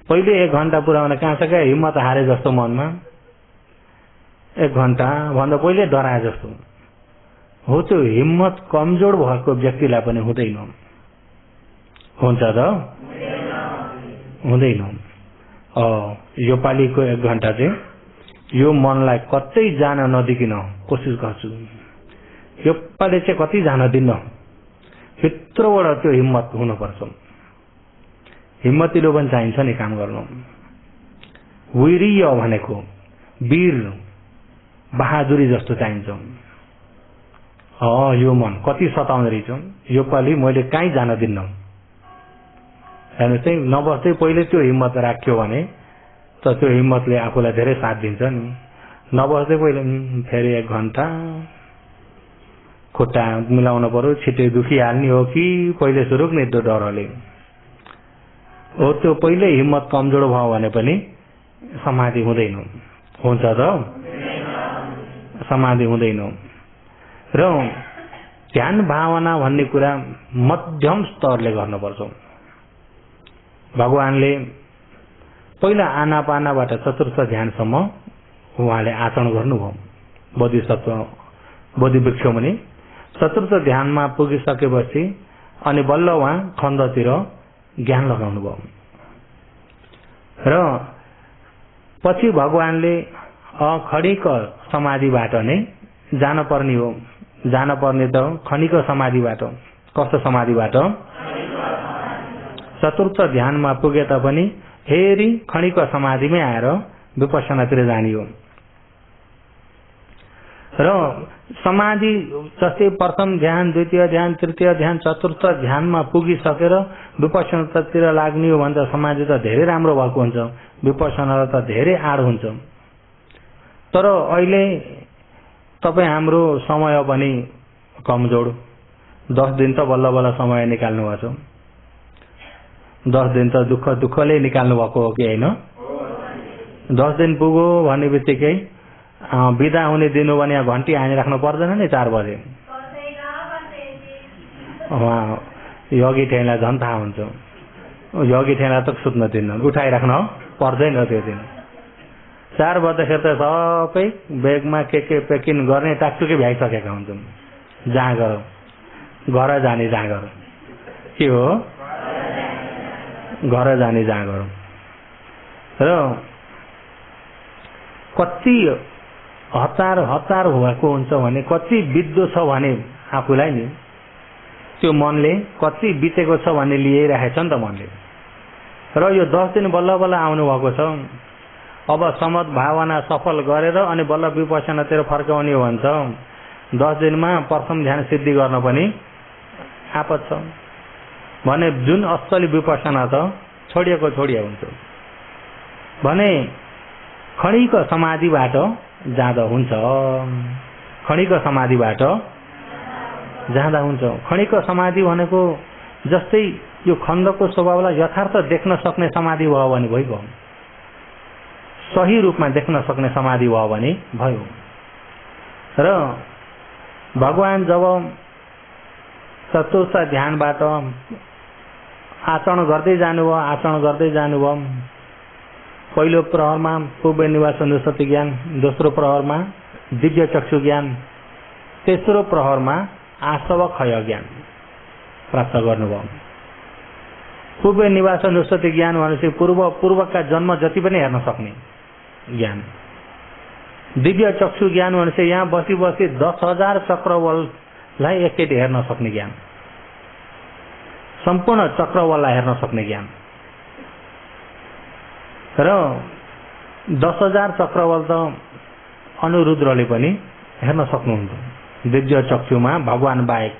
पहिले 1 घण्टा पुऱ्याउन कहाँ छ क्या, हिम्मत हारे जस्तो मनमा। 1 घण्टा भन्दा पहिले डराए जस्तो। हो त्यो हिम्मत कमजोर भएको व्यक्तिलाई पनि हुँदैन। हुन्छ त? हुँदैन। यो पालिको 1 घण्टा चाहिँ यो मनलाई कतै जान नदिकिन कोसिस गर्छु। यो पालि चाहिँ कतै जान दिन्न। भित्रबाट त्यो हिम्मत हुनुपर्छ। हिम्मतिलो पनि चाहिन्छ नि काम गर्नु। वीर्य भनेको वीर बहादुरी जस्तो चाहिन्छ। यो मन कति सताउँदो रहेछ। यो पालि मैले कहीँ जान दिन्न। हेर्नु चाहिँ नबस्दै पहिले त्यो हिम्मत राख्यो भने त त्यो हिम्मतले आफूलाई धेरै साथ दिन्छ नि। नबस्दै पहिले फेरि 1 घण्टा खुट्टा मिलाउन पर्यो, छिटै दुखिहाल्ने हो कि पहिले सुरु नि त्यो डरले हो। त्यो पहिले हिम्मत कमजोर भयो भने पनि समाधि हुँदैन। हुन्छ त? समाधि हुँदैन। र ध्यान भावना भन्ने कुरा मध्यम स्तरले गर्नुपर्छ। भगवानले पहिला आनापानाबाट चतुर्थ ध्यानसम्म उहाँले आचरण गर्नुभयो। बोधिसत्व बोधि वृक्ष मुनि चतुर्थ ध्यानमा पुगिसकेपछि अनि बल्ल उहाँ खण्डतिर ज्ञान लगाउनु भयो। र पछि भगवानले खडिक समाधिबाट नै जान पर्ने हो। जान पर्ने त खनिक समाधिबाट। कस्तो समाधिबाट? चतुर्थ ध्यानमा पुगे तापनि फेरि खनिक समाधिमै आएर विपश्यनातिर जाने हो। र समाधि जस्तै प्रथम ध्यान, द्वितीय ध्यान, तृतीय ध्यान, चतुर्थ ध्यानमा पुगिसकेर विपश्यनातिर लाग्ने हो भने त समाधि त धेरै राम्रो भएको हुन्छ। विपश्यना त धेरै आड हुन्छ। तर अहिले तपाईँ हाम्रो समय पनि कमजोर। 10 दिन त बल्ल बल्ल समय निकाल्नु भएको छ। 10 दिन त दुःखले निकाल्नु भएको हो कि होइन? 10 दिन पुग्यो भन्ने बित्तिकै बिदा हुने दिनु भने यहाँ घन्टी हानिराख्नु पर्दैन नि 4 बजे। योगी ठेला झन् थाहा हुन्छ। योगी ठेला त सुत्न दिन्न, उठाइराख्न पर्दैन त्यो दिन। 4 बज्दाखेरि त सबै ब्यागमा के पेकिङ गर्ने टाकटुकै भ्याइसकेका हुन्छन्। जहाँ गर घर जाने जहाँ गर के हो घर जाने जहाँ गर। र कति हतार हतार भएको हुन्छ भने कति बित्दो छ भने आफूलाई नि त्यो मनले कति बितेको छ भन्ने लिइरहेछ नि त मनले। र यो 10 दिन बल्ल बल्ल आउनु भएको छ। अब समत भावना सफल गरेर अनि बल्ल विपश्यनातिर फर्काउने हो भन्छ। 10 दिनमा प्रथम ध्यान सिद्धि गर्न पनि आपत छ भने जुन असली विपश्यना त छोडिएको हुन्छ भने खडिक समाधिबाट जाँदा हुन्छ। खडिक समाधिबाट जाँदा हुन्छ। खडिक समाधि भनेको जस्तै यो खण्डको स्वभावलाई यथार्थ देख्न सक्ने समाधि भयो भने भइगयो। सही रूपमा देख्न सक्ने समाधि भयो भने भयो। र भगवान जब चतुर्थ ध्यानबाट आचरण गर्दै जानुभयो। पहिलो प्रहरमा पूर्व निवास अनुसति ज्ञान, दोस्रो प्रहरमा दिव्य चक्षु ज्ञान, तेस्रो प्रहरमा आसव क्षय ज्ञान प्राप्त गर्नुभयो। पूर्व निवास अनुसति ज्ञान भनेपछि पूर्वका जन्म जति पनि हेर्न सक्ने ज्ञान। दिव्य चक्षु ज्ञान भनेपछि यहाँ बसी 10,000 चक्रवललाई एकैचोटि हेर्न सक्ने ज्ञान। सम्पूर्ण चक्रवललाई हेर्न सक्ने ज्ञान। र 10,000 चक्रवल त अनुरुद्रले पनि हेर्न सक्नुहुन्छ। दिव्य चक्षुमा भगवान बाहेक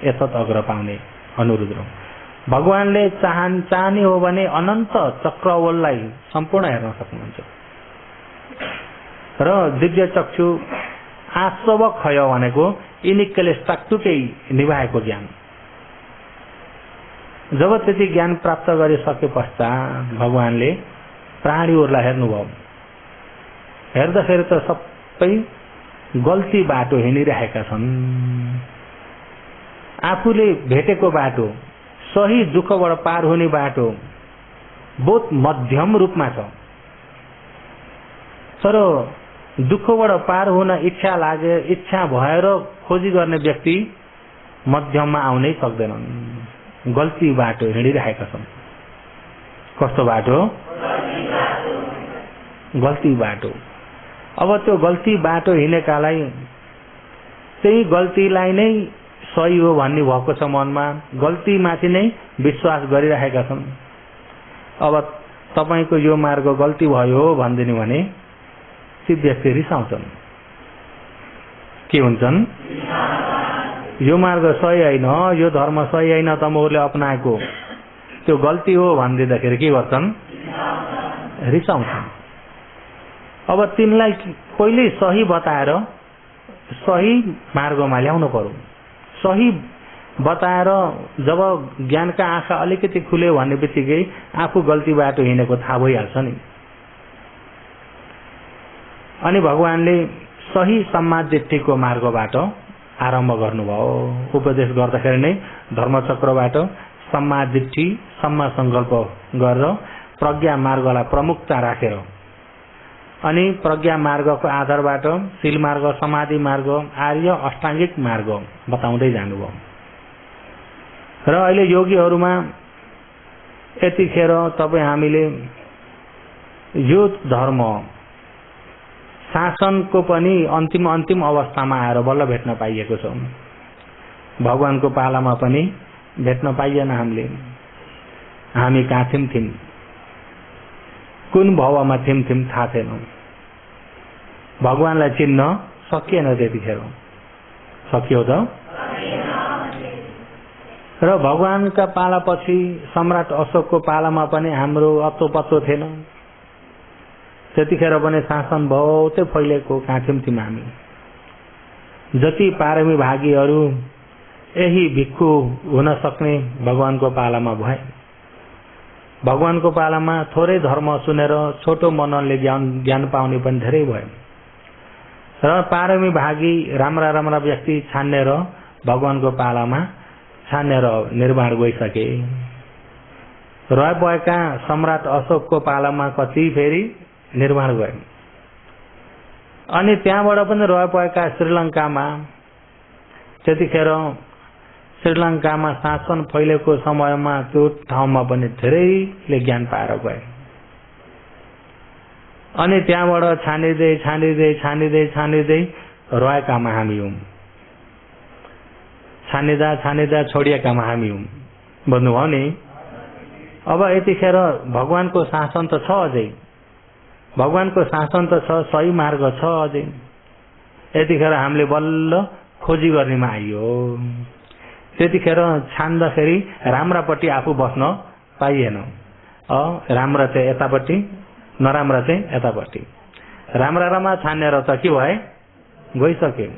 यतत अग्र पाउने अनुरुद्र। भगवानले चाहने हो भने अनन्त चक्रवललाई सम्पूर्ण हेर्न सक्नुहुन्छ। र दिव्य चक्षु आसव क्षय भनेको यिनीले टाकटुकै निभाएको ज्ञान। जब त्यति ज्ञान प्राप्त गरिसके पश्चात भगवानले प्राणीहरूलाई हेर्नुभयो। हेर्दाखेरि त सबै गल्ती बाटो हिँडिरहेका छन्। आफूले भेटेको बाटो, सही दुःखबाट पार हुने बाटो बहुत मध्यम रूपमा छ। तर दुःखबाट पार हुन इच्छा लागे, इच्छा भएर खोजी गर्ने व्यक्ति मध्यममा आउनै सक्दैनन्। गल्ती बाटो हिँडिरहेका छन्। कस्तो बाटो? गल्ती बाटो। अब त्यो गल्ती बाटो हिँडेकालाई त्यही गल्तीलाई नै सही हो भन्ने भएको छ मनमा, गल्तीमाथि नै विश्वास गरिरहेका छन्। अब तपाईको यो मार्ग गल्ती भयो भनिदिनु भने ती व्यक्ति रिसाउँछन्। के हुन्छन्? यो मार्ग सही होइन, यो धर्म सही होइन तमोले अपनाएको, त्यो गल्ती हो भनिदिँदाखेरि के गर्छन्? रिसाउँछन्। अब तिनलाई पहिले सही बताएर सही मार्गमा ल्याउनु पर्यो। सही बताएर जब ज्ञानका आँखा अलिकति खुल्यो भन्ने बित्तिकै आफू गल्ती बाटो हिँडेको थाहा भइहाल्छ नि। अनि भगवानले सही सम्मादिट्ठीको मार्गबाट आरम्भ गर्नुभयो। उपदेश गर्दाखेरि नै धर्मचक्रबाट सम्मादिट्ठी, सम्मा संकल्प गरेर प्रज्ञा मार्गलाई प्रमुखता राखेर अनि प्रज्ञा मार्गको आधारबाट शील मार्ग, समाधि मार्ग, आर्य अष्टाङ्गिक मार्ग बताउँदै जानुभयो। र अहिले योगीहरूमा यतिखेर तपाईँ हामीले यो धर्म शासनको पनि अन्तिम अवस्थामा आएर बल्ल भेट्न पाइएको छ। भगवानको पालामा पनि भेट्न पाइएन। हामी कहाँ थियौं, कुन भवमा थियौं थाहा थिएन। भगवानलाई चिन्न सकिएन त्यतिखेर। सकियो त? र भगवानका पालापछि सम्राट अशोकको पालामा पनि हाम्रो अत्तो पत्तो थिएन। त्यतिखेर पनि शासन बहुतै फैलेको कहाँ थियौं हामी। जति पारमी भागीहरू यही भिक्खु हुन सक्ने भगवानको पालामा भए। भगवानको पालामा थोरै धर्म सुनेर छोटो मननले ज्ञान पाउने पनि धेरै भए। र पारमी भागी राम्रा व्यक्ति छान्नेर भगवानको पालामा छानेर निर्माण गइसके। रहेका सम्राट अशोकको पालामा कति फेरि निर्माण गए। अनि त्यहाँबाट पनि रहेका श्रीलङ्कामा त्यतिखेर श्रीलङ्कामा शासन फैलेको समयमा त्यो ठाउँमा पनि धेरैले ज्ञान पाएर गए। अनि त्यहाँबाट छानिँदै रहेकामा हामी हौं। छानिँदा छोडिएकामा हामी हौं। भन्नुभयो नि। अब यतिखेर भगवानको शासन त छ अझै। भगवानको शासन त छ, सही मार्ग छ अझै। यतिखेर हामीले बल्ल खोजी गर्नेमा आइयो। त्यतिखेर छान्दाखेरि राम्रापट्टि आफू बस्न पाइएन। राम्रा चाहिँ यतापट्टि, नराम्रा चाहिँ यतापट्टि। राम्रामा छानेर त के भए? गइसक्यो।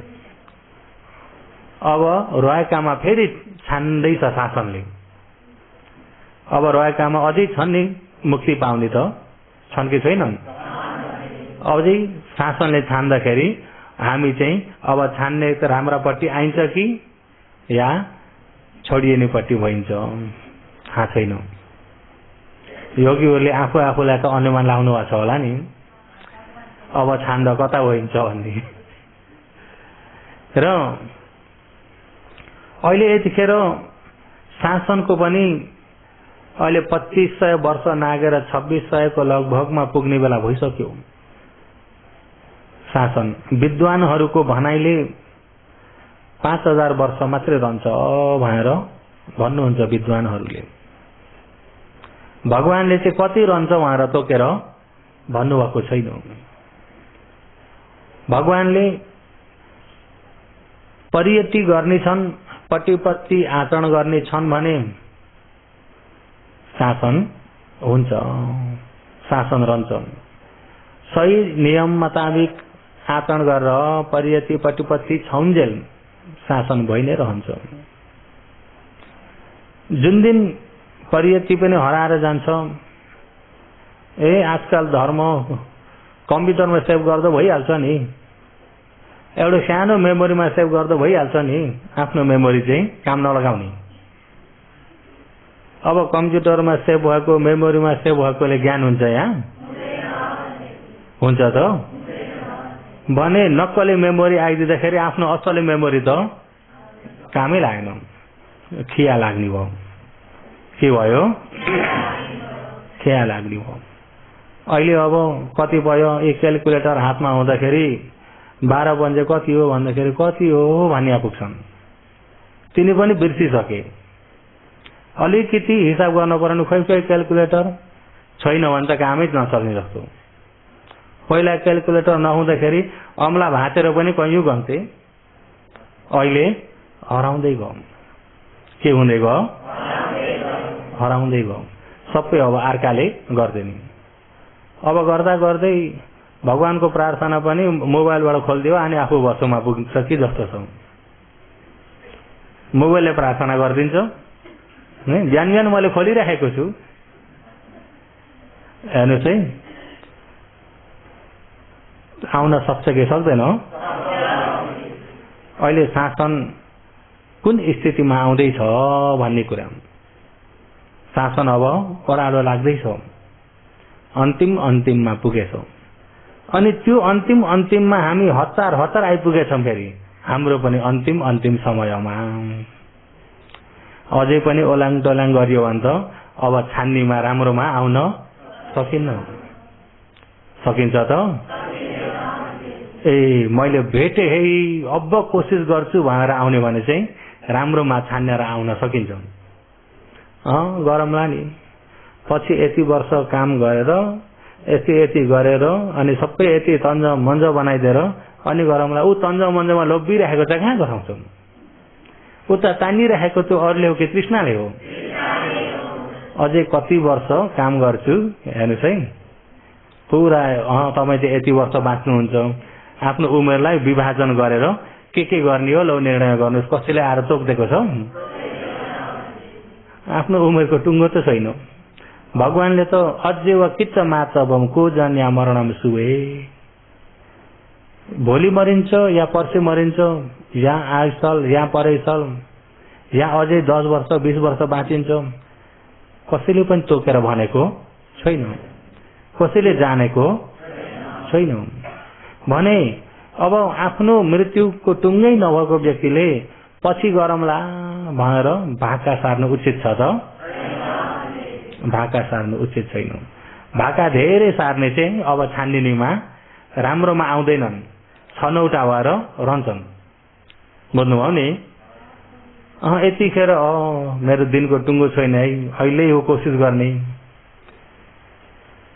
अब रहेकामा फेरि छान्दैछ शासनले। अब रहेकामा अझै छन् नि मुक्ति पाउने त छन् कि छैनन्? अझै शासनले छान्दाखेरि हामी चाहिँ अब छान्ने त राम्रापट्टि आइन्छ कि या छोडिएनेपट्टि भइन्छ? थाहा छैन। योगीहरूले आफूलाई त अनुमान लाउनु भएको छ होला नि, अब छान्दा कता भइन्छ भन्ने। र अहिले यतिखेर शासनको पनि अहिले 2500 वर्ष नागेर 2600 को लगभगमा पुग्ने बेला भइसक्यो। शासन विद्वानहरूको भनाइले 5000 वर्ष मात्रै रहन्छ भनेर भन्नुहुन्छ विद्वानहरूले। भगवानले चाहिँ कति रहन्छ भनेर तोकेर भन्नुभएको छैन। भगवानले परियति गर्ने छन्, पटिपत्ति आचरण गर्ने छन् भने शासन हुन्छ, शासन रहन्छ। सही नियम मुताबिक आचरण गरेर परियति पटिपत्ति छौन्जेल शासन भइ नै रहन्छ। जुन दिन परियति पनि हराएर जान्छ, आजकल धर्म कम्प्युटरमा सेभ गर्दा भइहाल्छ नि, एउटा सानो मेमोरीमा सेभ गर्दा भइहाल्छ नि। आफ्नो मेमोरी चाहिँ काम नलगाउने। अब कम्प्युटरमा सेभ भएको, मेमोरीमा सेभ भएकोले ज्ञान हुन्छ यहाँ? हुन्छ त? भने नक्कली मेमोरी आइदिँदाखेरि आफ्नो असली मेमोरी त कामै लागेन, खिया लाग्ने भयो। के भयो? खिया लाग्ने भयो। अहिले अब कति भयो, एक क्यालकुलेटर हातमा हुँदाखेरि 12 बजे कति हो भन्दाखेरि कति हो भनिया पुग्छन्। तिनी पनि बिर्सिसके। अलिकति हिसाब गर्न पर्ने, खै क्यालकुलेटर छैन भने त कामै नचल्ने जस्तो। पहिला क्यालकुलेटर नहुँदाखेरि अम्ला भाँचेर पनि कैयौं गन्थे, अहिले हराउँदै गयो। के हुँदै गयो? हराउँदै गयो। सबै अब अर्काले गर्दैनी। अब गर्दा गर्दै भगवानको प्रार्थना पनि मोबाइलबाट खोलिदियो अनि आफू बसोमा पुग्छ कि जस्तो छ। मोबाइलले प्रार्थना गरिदिन्छ। बिहान बिहान मैले खोलिराखेको छु, हेर्नुहोस् है, आउन सक्छ कि सक्दैन? अहिले शासन कुन स्थितिमा आउँदैछ भन्ने कुरा। शासन अब करालो लाग्दैछ, अन्तिममा पुगेछौँ। अनि त्यो अन्तिममा हामी हतार आइपुगेछौँ। फेरि हाम्रो पनि अन्तिम समयमा अझै पनि ओलाङ टोलाङ गरियो भने त अब छान्नीमा राम्रोमा आउन सकिन्न। सकिन्छ त? ए मैले भेटे है, अब कोसिस गर्छु भनेर आउने भने चाहिँ राम्रोमा छानेर आउन सकिन्छ। गरौँला नि। पछि यति वर्ष काम गरेर यति गरेर अनि सबै यति तन्ज मन्ज बनाइदिएर अनि गरौँला। ऊ तन्ज मन्जमा लोभिरहेको चाहिँ कहाँ गराउँछौँ? उता तानिरहेको त्यो अरूले हो कि तृष्णाले हो? अझै कति वर्ष काम गर्छु, हेर्नुहोस् है, पुरा तपाईँ चाहिँ यति वर्ष बाँच्नुहुन्छ। आफ्नो उमेरलाई विभाजन गरेर के गर्ने हो लौ निर्णय गर्नुहोस्। कसैले आएर तोक्दिएको छ? आफ्नो उमेरको टुङ्गो त छैन। भगवानले त अझै वा किच्च मातवम को जन्या मरणम सुवे, भोलि मरिन्छ या पर्सि मरिन्छ, या आइसाल या परै साल या अझै 10 वर्ष 20 वर्ष बाँचिन्छ, कसैले पनि तोकेर भनेको छैन, कसैले जानेको छैन। भने अब आफ्नो मृत्युको टुङ्गै नभएको व्यक्तिले पछि गरौँला भनेर भाका सार्नु उचित छ त? भाका सार्नु उचित छैन। भाका धेरै सार्ने चाहिँ अब छान्निनीमा राम्रोमा आउँदैनन्, छनौटा भएर रहन्छन्। बुझ्नुभयो नि? यतिखेर मेरो दिनको टुङ्गो छैन है, अहिले हो कोसिस गर्ने।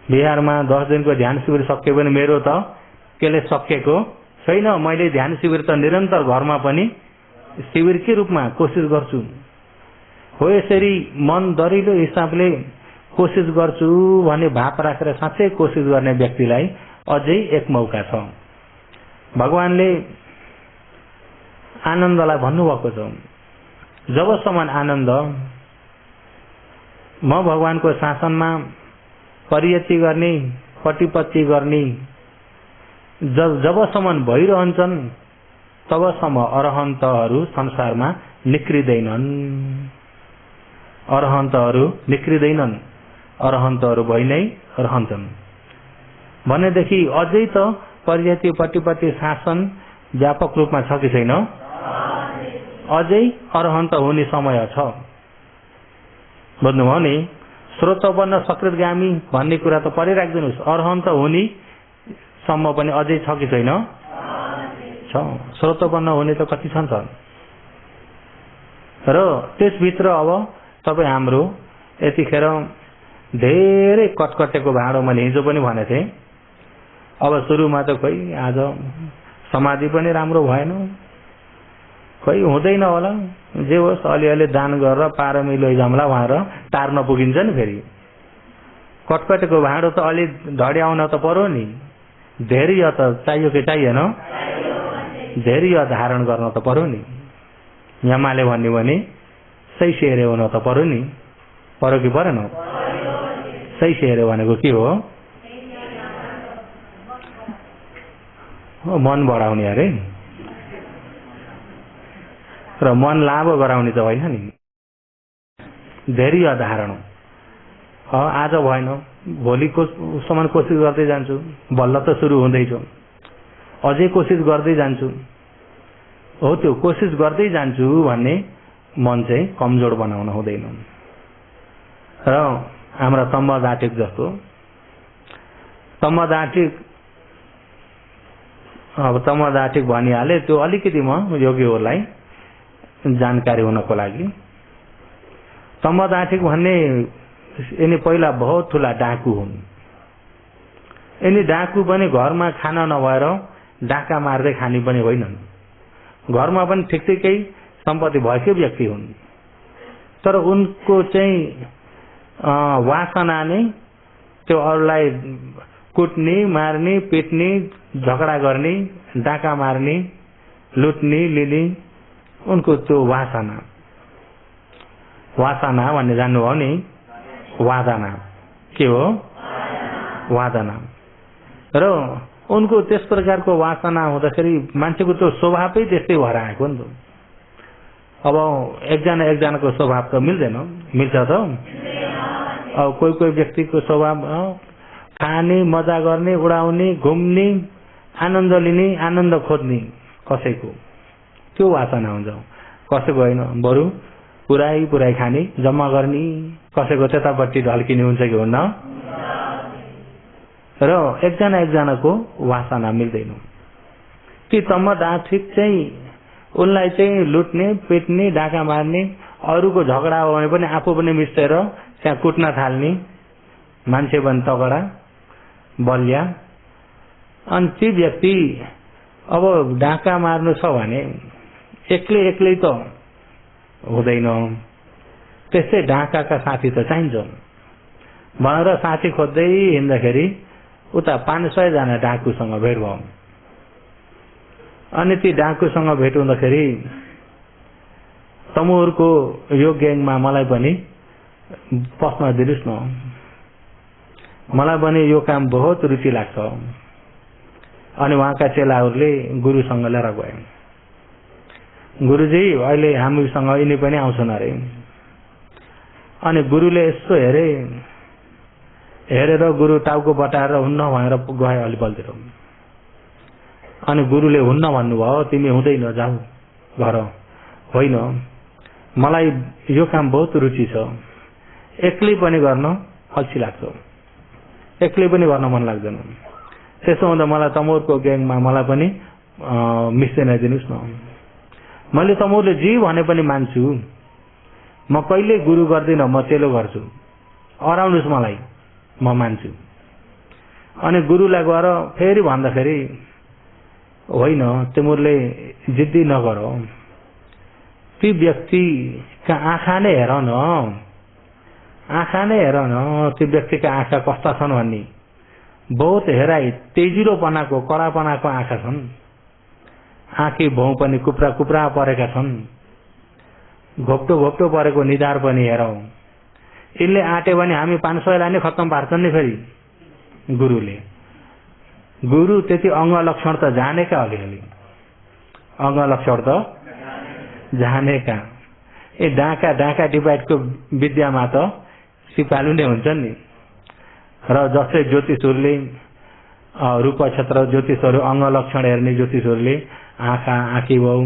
बिहारमा 10 दिनको ध्यान शिविर सक्यो भने मेरो त केले सकेको छैन। मैले ध्यान शिविर त निरन्तर घरमा पनि शिविरकै रूपमा कोसिस गर्छु। हो यसरी मन दरिलो हिसाबले कोसिस गर्छु भन्ने भाव राखेर साँच्चै कोसिस गर्ने व्यक्तिलाई अझै एक मौका छ। भगवानले आनन्दलाई भन्नुभएको छ, जबसम्म आनन्द म भगवानको शासनमा परियति गर्ने पटिपत्ति गर्ने जबसम्म भइरहन्छन् तबसम्म अरहन्तहरू संसारमा निक्रिँदैनन्। अरहन्तहरू निक्रिँदैनन्, अरहन्तहरू भइ नै रहन्छन्। भनेदेखि अझै त परियति पटिपत्ति शासन व्यापक रूपमा छ कि छैन? अझै अरहन्त हुने समय छ। बुझ्नुभयो नि? श्रोतवर्ण सकृतगामी भन्ने कुरा त परिराख्दिनुहोस्। अरहन्त हुने सम्म पनि अझै छ कि छैन? छ। श्रोतवर्ण हुने त कति छन् त? र त्यसभित्र अब तपाईँ हाम्रो यतिखेर धेरै कटकटेको भाँडो मैले हिजो पनि भनेको थिएँ। अब सुरुमा त खोइ आज समाधि पनि राम्रो भएन, खोइ हुँदैन होला, जे होस् अलिअलि दान गरेर पारमी लैजाउँला भनेर टार्न पुगिन्छ नि। फेरि कटकटेको भाँडो त अलि ढड्याउन त पर्यो नि, धैर्य त चाहियो कि चाहिएन? धैर्य धारण गर्न त पर्यो नि। यमाले भन्यो भने सही सेरे हुन त पर्यो नि, पर्यो कि परेन? सही सेरे भनेको के हो? मन बढाउने अरे, र मन लाभ गराउने त होइन नि। धैर्य धारण आज भएन, भोलिको सम्म कोसिस गर्दै जान्छु, बल्ल त सुरु हुँदैछ। अझै कोसिस गर्दै जान्छु, हो त्यो कोसिस गर्दै जान्छु भन्ने मन चाहिँ कमजोर बनाउन हुँदैन। र हाम्रा तम्ब दाटिक जस्तो तम्ब दाटिक भनिहाले त्यो अलिकति म योगीहरूलाई जानकारी हुनको लागि। तम्ब दाटिक भन्ने यिनी पहिला बहुत ठुला डाकु हुन्। यिनी डाकु पनि घरमा खाना नभएर डाका मार्दै खाने पनि होइनन्, घरमा पनि ठिकठिकै सम्पत्ति भएकै व्यक्ति हुन्। तर उनको चाहिँ वासना नै त्यो अरूलाई कुट्ने, मार्ने, पिट्ने, झगडा गर्ने, डाका मार्ने, लुट्ने, लिने, उनको त्यो वासना भन्ने जान्नुभयो नि, वादना के हो? वादना। र उनको त्यस प्रकारको वासना हुँदाखेरि मान्छेको त्यो स्वभावै त्यस्तै भएर आएको नि त। अब एकजनाको स्वभाव त मिल्दैन, मिल्छ त? अब कोही व्यक्तिको स्वभाव खाने, मजा गर्ने, उडाउने, घुम्ने, आनन्द लिने, आनन्द खोज्ने, कसैको त्यो वासना हुन्छ, कसैको होइन, बरु पुरै खाने, जम्मा गर्ने, कसैको त्यतापट्टि ढल्किने हुन्छ कि हुन्न? र एकजनाको वासना मिल्दैन। ती तम्ब दाठिक चाहिँ उनलाई चाहिँ लुट्ने, पिट्ने, डाका मार्ने, अरूको झगडा हो भने पनि आफू पनि मिस्टेर त्यहाँ कुट्न थाल्ने, मान्छे पनि तगडा बलिया। अनि ती व्यक्ति अब डाका मार्नु छ भने एक्लै त हुँदैन, त्यस्तै डाकाका साथी त चाहिन्छ भनेर साथी खोज्दै हिँड्दाखेरि उता 500 जना डाकुसँग भेट भयो। अनि ती डाकुसँग भेट हुँदाखेरि तमुरको यो ग्याङमा मलाई पनि पस्न दिनुस् न, मलाई पनि यो काम बहुत रुचि लाग्छ। अनि उहाँका चेलाहरूले गुरुसँग लिएर गए। गुरुजी अहिले हामीसँग यिनी पनि आउँछन् अरे। अनि गुरुले यसो हेरेर गुरु टाउको बटाएर हुन्न भनेर गए अलिपल्तिर। अनि गुरुले हुन्न भन्नुभयो, तिमी हुँदैन, जाऊ घर। होइन, मलाई यो काम बहुत रुचि छ, एक्लै पनि गर्न अल्छी लाग्छ, एक्लै पनि गर्न मन लाग्दैन। त्यसो हुँदा मलाई तमुरको ग्याङमा मलाई पनि मिस्दैन दिनुहोस् न। मैले तमुरले जे भने पनि मान्छु, म कहिले गुरु गर्दिनँ, म चेलो गर्छु, अराउनुहोस् मलाई, म मान्छु। अनि गुरुलाई गएर फेरि भन्दाखेरि होइन, तिमीहरूले जिद्दी नगर, ती व्यक्तिका आँखा नै हेर न, आँखा नै हेर न, ती व्यक्तिका आँखा कस्ता छन् भन्ने। बहुत हेराई, तेजिलोपनाको, कडापनाको आँखा छन्, आँखी भाउ पनि कुप्रा परेका छन्, घोप्टो परेको निधार पनि हेरौँ। यसले आँट्यो भने हामी 500लाई नै खत्तम पार्छन् नि फेरि गुरुले। गुरु त्यति अङ्ग लक्षण त जानेका, अलिअलि अङ्ग लक्षण त जानेका। ए डाका डिभाइडको विद्यामा त सिपालु नै हुन्छन् नि। र जस्तै ज्योतिषहरूले रूप क्षेत्र ज्योतिषहरू अङ्ग लक्षण हेर्ने ज्योतिषहरूले आँखी भाउ,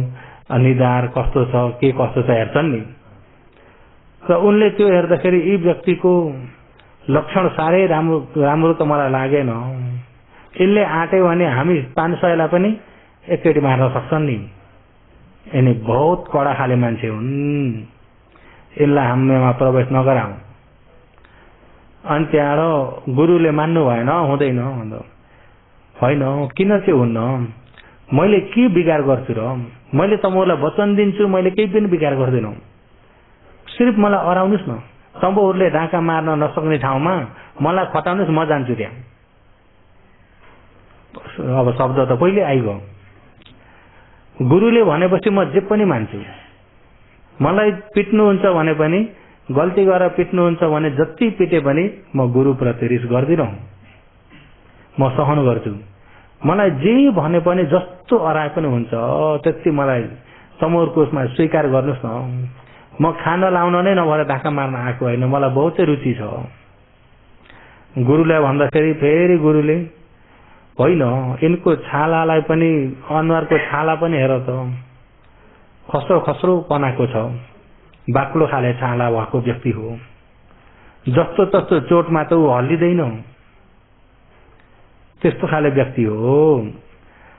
निधार कस्तो छ, के कस्तो छ हेर्छन् नि। र उनले त्यो हेर्दाखेरि यी व्यक्तिको लक्षण साह्रै राम्रो त मलाई लागेन, यसले आँट्यो भने हामी 500लाई पनि एकचोटि मार्न सक्छन् नि, यिनी बहुत कडा खाले मान्छे हुन्, यसलाई हामीमा प्रवेश नगराउँ। अनि त्यहाँबाट गुरुले मान्नु भएन, हुँदैन भन्दा। होइन, किन चाहिँ हुन्न, मैले के बिगार गर्छु र, मैले तमुरलाई वचन दिन्छु, मैले केही पनि बिगार गर्दिनँ, सिर्फ मलाई अराउनुहोस् न, तमुरले डाका मार्न नसक्ने ठाउँमा मलाई खटाउनुहोस्, म जान्छु त्यहाँ। अब शब्द त पहिले आइगयो, गुरुले भनेपछि म जे पनि मान्छु। मलाई पिट्नुहुन्छ भने पनि, गल्ती गरेर पिट्नुहुन्छ भने जति पिटे पनि म गुरुप्रति रिस गर्दिनँ, म सहन गर्छु। मलाई जे भने पनि, जस्तो अराए पनि हुन्छ, त्यति मलाई तमुरको उसमा स्वीकार गर्नुहोस् न। म खाना लाउन नै नभएर ढाका मार्न आएको होइन, मलाई बहुतै रुचि छ। गुरुलाई भन्दाखेरि फेरि गुरुले होइन, यिनको छालालाई पनि, अनुहारको छाला पनि हेर त खस्रो खस्रो बनाएको छ, बाक्लो खाले छाला भएको व्यक्ति हो। जस्तो तस्तो चोटमा त ऊ हल्लिँदैन, त्यस्तो खाले व्यक्ति हो।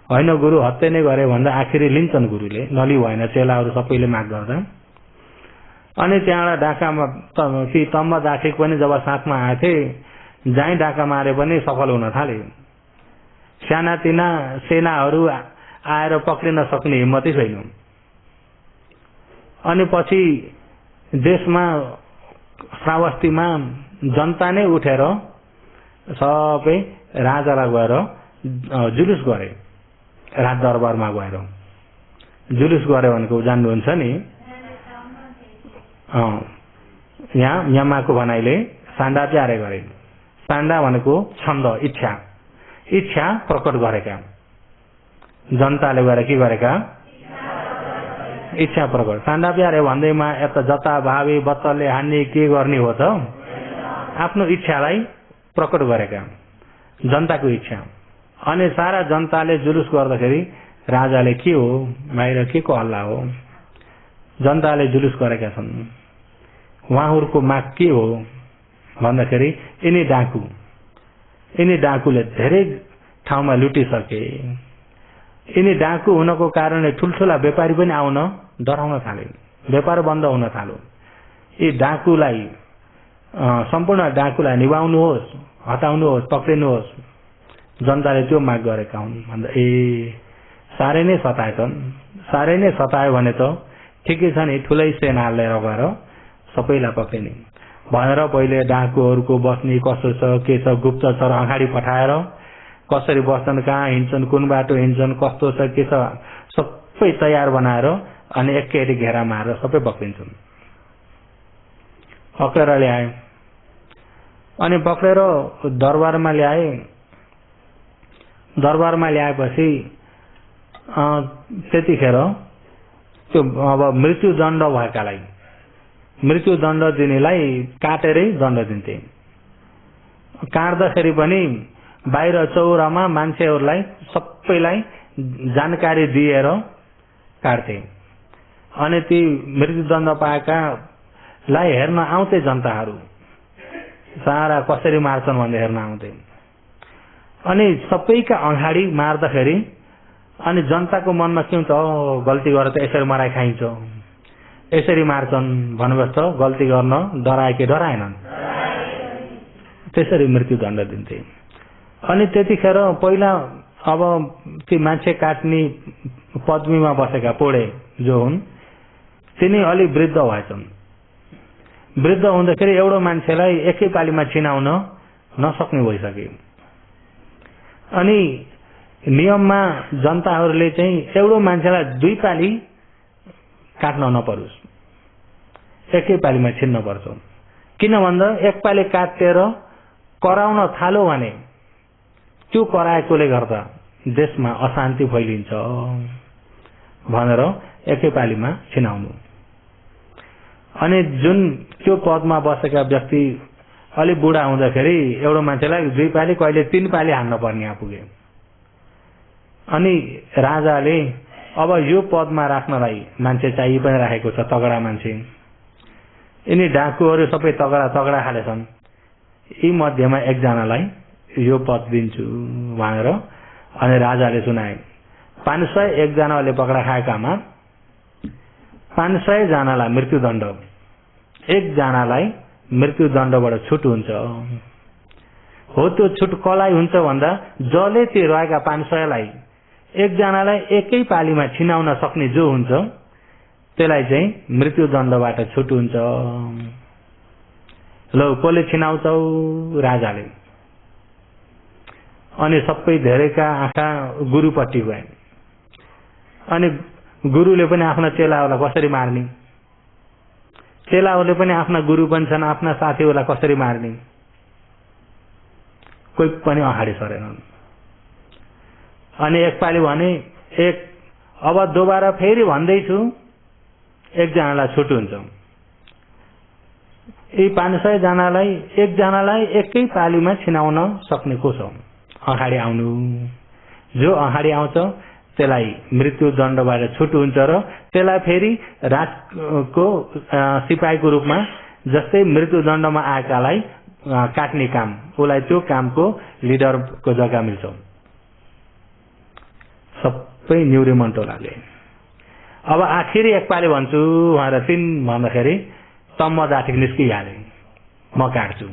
होइन गुरु हत्या नै गरे भन्दा आखिरी लिन्छन् गुरुले, नलि भएन चेलाहरू सबैले माग गर्दा। अनि त्यहाँबाट डाकामा ती तम्ब दाखिक पनि जब साथमा आएथे, जहीँ डाका मारे पनि सफल हुन थाले। सानातिना सेनाहरू आएर पक्रिन सक्ने हिम्मतै छैन। अनि पछि देशमा श्रावस्तीमा जनता नै उठेर सबै राजालाई गएर जुलुस गरे, राज दरबारमा गएर जुलुस गरे भनेको जान्नुहुन्छ नि। यहाँ यमाको भनाइले सान्डा प्यारे गरे। सान्डा भनेको छन्द, इच्छा प्रकट गरेका, जनताले गएर के गरेका, इच्छा प्रकट। सान्डा प्यारे भन्दैमा यता जता भावी बत्तलले हान्ने के गर्ने हो त, आफ्नो इच्छालाई प्रकट गरेका, जनताको इच्छा। अनि सारा जनताले जुलुस गर्दाखेरि राजाले के हो, बाहिर के को हल्ला हो, जनताले जुलुस गरेका छन्, उहाँहरूको माग के हो भन्दाखेरि यिनी डाकुले धेरै ठाउँमा लुटिसके। यिनी डाकु हुनको कारणले ठुल्ठुला व्यापारी पनि आउन डराउन थाले, व्यापार बन्द हुन थाल्यो। यी डाकुलाई, सम्पूर्ण डाकुलाई निभाउनुहोस्, हटाउनुहोस्, पक्रिनुहोस्, जनताले त्यो माग गरेका हुन् भन्दा साह्रै नै सताएछन्। साह्रै नै सतायो भने त ठिकै छ नि, ठुलै सेना लिएर गएर सबैलाई पक्रिने भनेर पहिले डाकुहरूको बस्ने कसो छ के छ गुप्तचर अगाडि पठाएर कसरी बस्छन्, कहाँ हिँड्छन्, कुन बाटो हिँड्छन्, कस्तो छ के छ सबै तयार बनाएर अनि एकै घेरा मारेर सबै पक्रिन्छन्। पक्रेर ल्याए अनि पक्रेर दरबारमा ल्याए। दरबारमा ल्याएपछि त्यतिखेर त्यो अब मृत्युदण्ड भएकालाई मृत्युदण्ड दिनेलाई काटेरै दण्ड दिन्थे। काट्दाखेरि पनि बाहिर चौरामा मान्छेहरूलाई सबैलाई जानकारी दिएर काट्थे। अनि ती मृत्युदण्ड पाएकालाई हेर्न आउँथे जनताहरू, सारा कसरी मार्छन् भन्दै हेर्न आउँथे। अनि सबैका अगाडि मार्दाखेरि अनि जनताको मनमा के हुन्छ, गल्ती गरेर त यसरी मराइ खाइन्छ, यसरी मार्छन् भनेपछि त गल्ती गर्न डराए कि डराएनन्, त्यसरी मृत्युदण्ड दिन्थे। अनि त्यतिखेर पहिला अब ती मान्छे काट्ने पदमीमा बसेका पोडे जो हुन् तिनी अलि वृद्ध भएछन्। वृद्ध हुँदाखेरि एउटा मान्छेलाई एकै पालीमा छिनाउन नसक्ने भइसके। अनि नियममा जनताहरूले चाहिँ एउटा मान्छेलाई दुई पाली काट्न नपरोस्, एकै पालीमा छिन्न पर्छ। किन भन्दा एक पाली काटेर कराउन थाल्यो भने त्यो कराएकोले गर्दा देशमा अशान्ति फैलिन्छ भनेर एकै पालीमा छिनाउनु। अनि जुन त्यो पदमा बसेका व्यक्ति अलि बुढा हुँदाखेरि एउटा मान्छेलाई दुई पाली कहिले तीन पाली हान्न पर्ने आपुगे। अनि राजाले अब यो पदमा राख्नलाई मान्छे चाहिँ पनि राखेको छ, तगडा मान्छे। यिनी डाकुहरू सबै तगडा तगडा खाले छन्, यी मध्येमा एकजनालाई यो पद दिन्छु भनेर अनि राजाले सुनाए। 500 एकजनाले पक्रा खाएकामा 500 जनालाई मृत्युदण्ड, एकजनालाई मृत्युदण्डबाट छुट हुन्छ। हो त्यो छुट कसलाई हुन्छ भन्दा जसले ती रहेका 500लाई एकजनालाई एकै पालीमा छिनाउन सक्ने जो हुन्छ त्यसलाई चाहिँ मृत्युदण्डबाट छुट हुन्छ। ल कसले छिनाउँछौ? राजाले। अनि सबै धेरैका आँखा गुरुपट्टि गए। अनि गुरुले पनि आफ्ना चेलाहरूलाई कसरी मार्ने, चेलाहरूले पनि आफ्ना गुरु पनि छन्, आफ्ना साथीहरूलाई कसरी मार्ने, कोही पनि अगाडि सरेनन्। अनि एकपालि भने अब दोबारा फेरि भन्दैछु एकजनालाई छुट हुन्छ। यी 500 जनालाई एकजनालाई एकै पालीमा छिनाउन सक्ने को छ? अगाडि आउनु, जो अगाडि आउँछ त्यसलाई मृत्युदण्डबाट छुट हुन्छ र त्यसलाई फेरि राजको सिपाहीको रूपमा जस्तै मृत्युदण्डमा आएकालाई काट्ने काम, उसलाई त्यो कामको लिडरको जग्गा मिल्छ। सबै न्युरे मन्टोलाले अब आखिरी एकपाले भन्छु भनेर 3 भन्दाखेरि तम्म जातिक निस्किहाले, म काट्छु।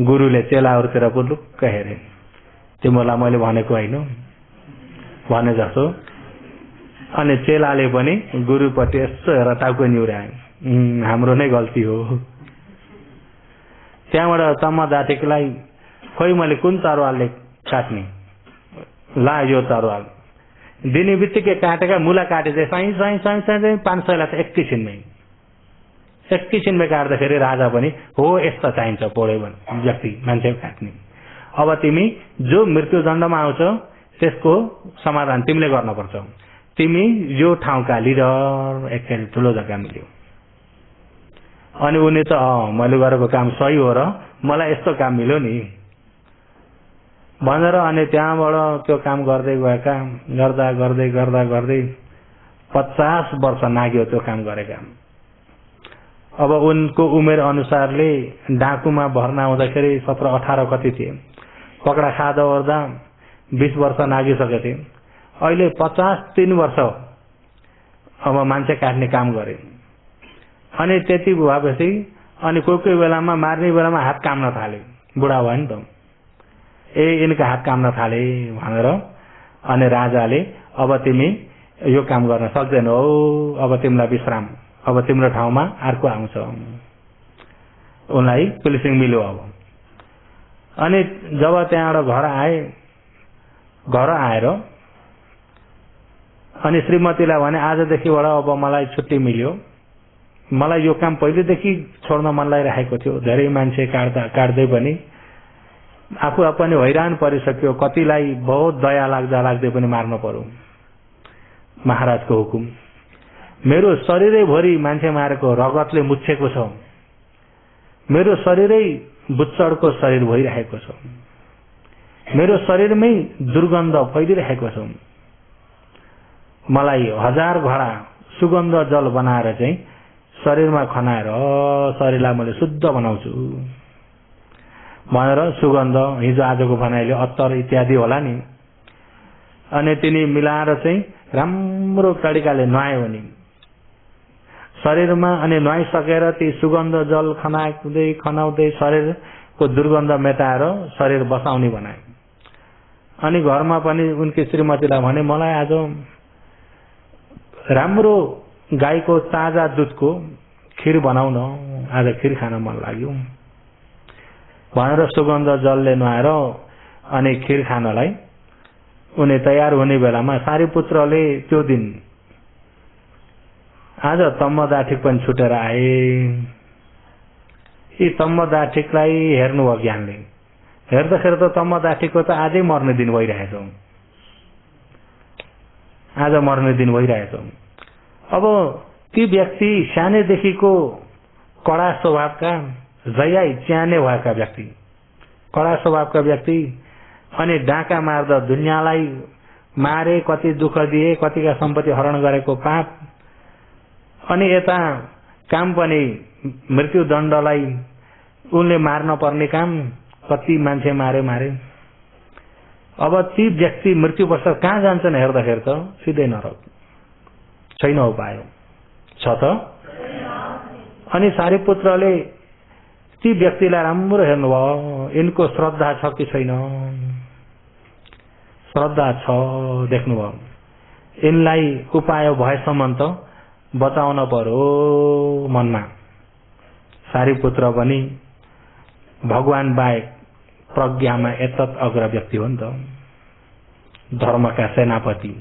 गुरुले चेलाहरूतिर पुलुक्क हेरे, तिमीलाई मैले भनेको होइन भने जस्तो। अनि चेलाले पनि गुरुपट्टि यसो हेर टाउको निहुर्याए, हाम्रो नै गल्ती हो। त्यहाँबाट तम्म जातिकलाई खोइ मैले कुन तरवारले काट्ने, ला यो तरवार दिने बित्तिकै काटेका मुला काटे चाहिँ साई साई साई साई 500लाई त एकैछिनमै काट्दाखेरि राजा पनि हो यस्तो चाहिन्छ पढ्यो भने व्यक्ति मान्छे काट्ने। अब तिमी जो मृत्युदण्डमा आउँछ त्यसको समाधान तिमीले गर्नुपर्छ, तिमी यो ठाउँका लिडर एकचोटि ठुलो जग्गा मिल्यो। अनि उनी त मैले गरेको काम सही हो र मलाई यस्तो काम मिल्यो नि भनेर अनि त्यहाँबाट त्यो काम गर्दै गएका, गर्दा गर्दै गर्दा गर्दै 50 वर्ष नाग्यो त्यो काम गरेका। अब उनको उमेर अनुसारले डाकुमा भर्ना हुँदाखेरि 17-18 कति थिए, पकडा खाँदा ओर्दा 20 वर्ष नागिसके थिए। अहिले 53 वर्ष अब मान्छे काट्ने काम गरे। अनि त्यति भएपछि अनि कोही बेलामा मार्ने बेलामा हात काम्न थाले, बुढा भयो नि त, यिनका हात काम्न थाले भनेर अनि राजाले अब तिमी यो काम गर्न सक्दैनौ, अब तिमीलाई विश्राम, अब तिम्रो ठाउँमा अर्को आउँछ। उनलाई पुलिसिङ मिल्यो। अब अनि जब त्यहाँबाट घर आएर अनि श्रीमतीलाई भने आजदेखिबाट अब मलाई छुट्टी मिल्यो, मलाई यो काम पहिलेदेखि छोड्न मन लागिरहेको थियो, धेरै मान्छे काट्दै पनि आफू पनि हैरान परिसक्यो, कतिलाई बहुत दया लाग्दै पनि मार्न पर्यो। महाराजको हुकुम, मेरो शरीरै भरि मान्छे मारेको रगतले मुछेको छ, मेरो शरीरै बुच्चडको शरीर भइरहेको छ, मेरो शरीरमै दुर्गन्ध फैलिरहेको छ। मलाई 1000 घडा सुगन्ध जल बनाएर चाहिँ शरीरमा खनाएर शरीरलाई मैले शुद्ध बनाउँछु भनेर सुगन्ध हिजो आजको बनाइले अत्तर इत्यादि होला नि, अनि तिनी मिलाएर चाहिँ राम्रो तरिकाले नुहायो भने शरीरमा, अनि नुहाइसकेर ती सुगन्ध जल खनाउँदै शरीरको दुर्गन्ध मेटाएर शरीर बसाउने बनाए। अनि घरमा पनि उनकी श्रीमतीलाई भने मलाई आज राम्रो गाईको ताजा दुधको खीर बनाउन, आज खीर खान मन लाग्यो भनेर सुगन्ध जलले नुहाएर अनि खीर खानलाई उनी तयार हुने बेलामा सारीपुत्रले त्यो दिन आज तम्मदाठिक पनि छुटेर आए। यी तम्मदाठिकलाई हेर्नुभयो ज्ञानले, हेर्दाखेरि त तम्मदाठिकको त आजै मर्ने दिन भइरहेछ, आज मर्ने दिन भइरहेछ। अब ती व्यक्ति सानैदेखिको कडा स्वभावका, जयाई च्याने भएका व्यक्ति, कडा स्वभावका व्यक्ति, अनि डाका मार्दा दुनियाँलाई मारे, कति दुःख दिए, कतिका सम्पत्ति हरण गरेको पाप, अनि यता काम पनि मृत्युदण्डलाई उनले मार्न पर्ने काम, कति मान्छे मारे। अब ती व्यक्ति मृत्यु पश्चात कहाँ जान्छन् हेर्दाखेरि त सिधै नरक, छैन उपाय छ त। अनि सारीपुत्रले ती व्यक्तिलाई राम्रो हेर्नुभयो, यिनको श्रद्धा छ कि छैन, श्रद्धा छ देख्नुभयो, यिनलाई उपाय भएसम्म त बचाउन पर्यो मनमा। सारीपुत्र पनि भगवान बाहेक प्रज्ञामा यतत अग्र व्यक्ति हो नि त, धर्मका सेनापति,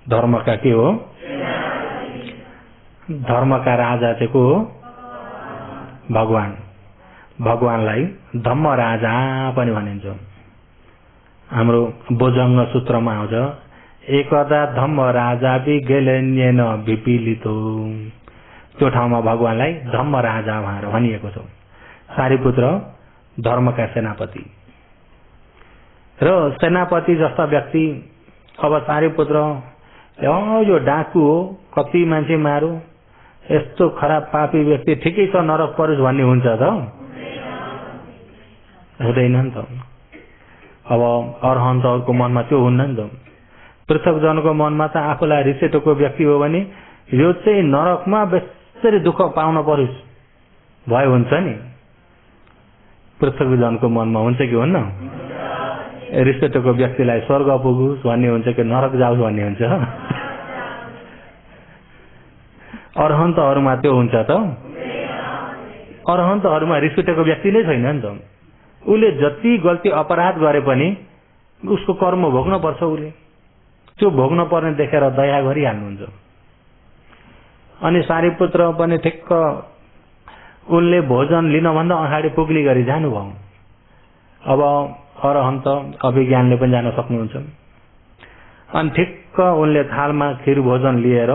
धर्मका के हो, धर्मका राजा चाहिँ को हो, भगवान। भगवानलाई धम्म राजा पनि भनिन्छ। हाम्रो बोजङ्ग सूत्रमा आउँछ, एकदा धम्म राजा गेलेन्येन विपिलितो, त्यो ठाउँमा भगवानलाई धम्म राजा भनेर भनिएको छ। सारीपुत्र धर्मका सेनापति, र सेनापति जस्ता व्यक्ति अब सारीपुत्र यो डाकु हो, कति मान्छे मारो, यस्तो खराब पापी व्यक्ति ठिकै छ नरक परोस् भन्ने हुन्छ त? हुँदैन नि त। अब अरहन्तहरूको मनमा त्यो हुन्न नि त। पृथकजनको मनमा त आफूलाई रिसेटोको व्यक्ति हो भने यो चाहिँ नरकमा बेसरी दुःख पाउन परोस् भय हुन्छ नि। पृथकजनको मनमा हुन्छ कि हुन्न? रिसेटोको व्यक्तिलाई स्वर्ग पुगोस् भन्ने हुन्छ कि नरक जाओस् भन्ने हुन्छ? अरहन्तहरूमा त्यो हुन्छ त? अरहन्तहरूमा रिस उठेको व्यक्ति नै छैन नि त। उसले जति गल्ती अपराध गरे पनि उसको कर्म भोग्न पर्छ। उसले त्यो भोग्न पर्ने देखेर दया गरिहाल्नुहुन्छ। अनि सारीपुत्र पनि ठिक्क उनले भोजन लिनभन्दा अगाडि पुग्ली गरी जानुभयो। अब अरहन्त अभिज्ञानले पनि जान सक्नुहुन्छ। अनि ठिक्क उनले थालमा खिर भोजन लिएर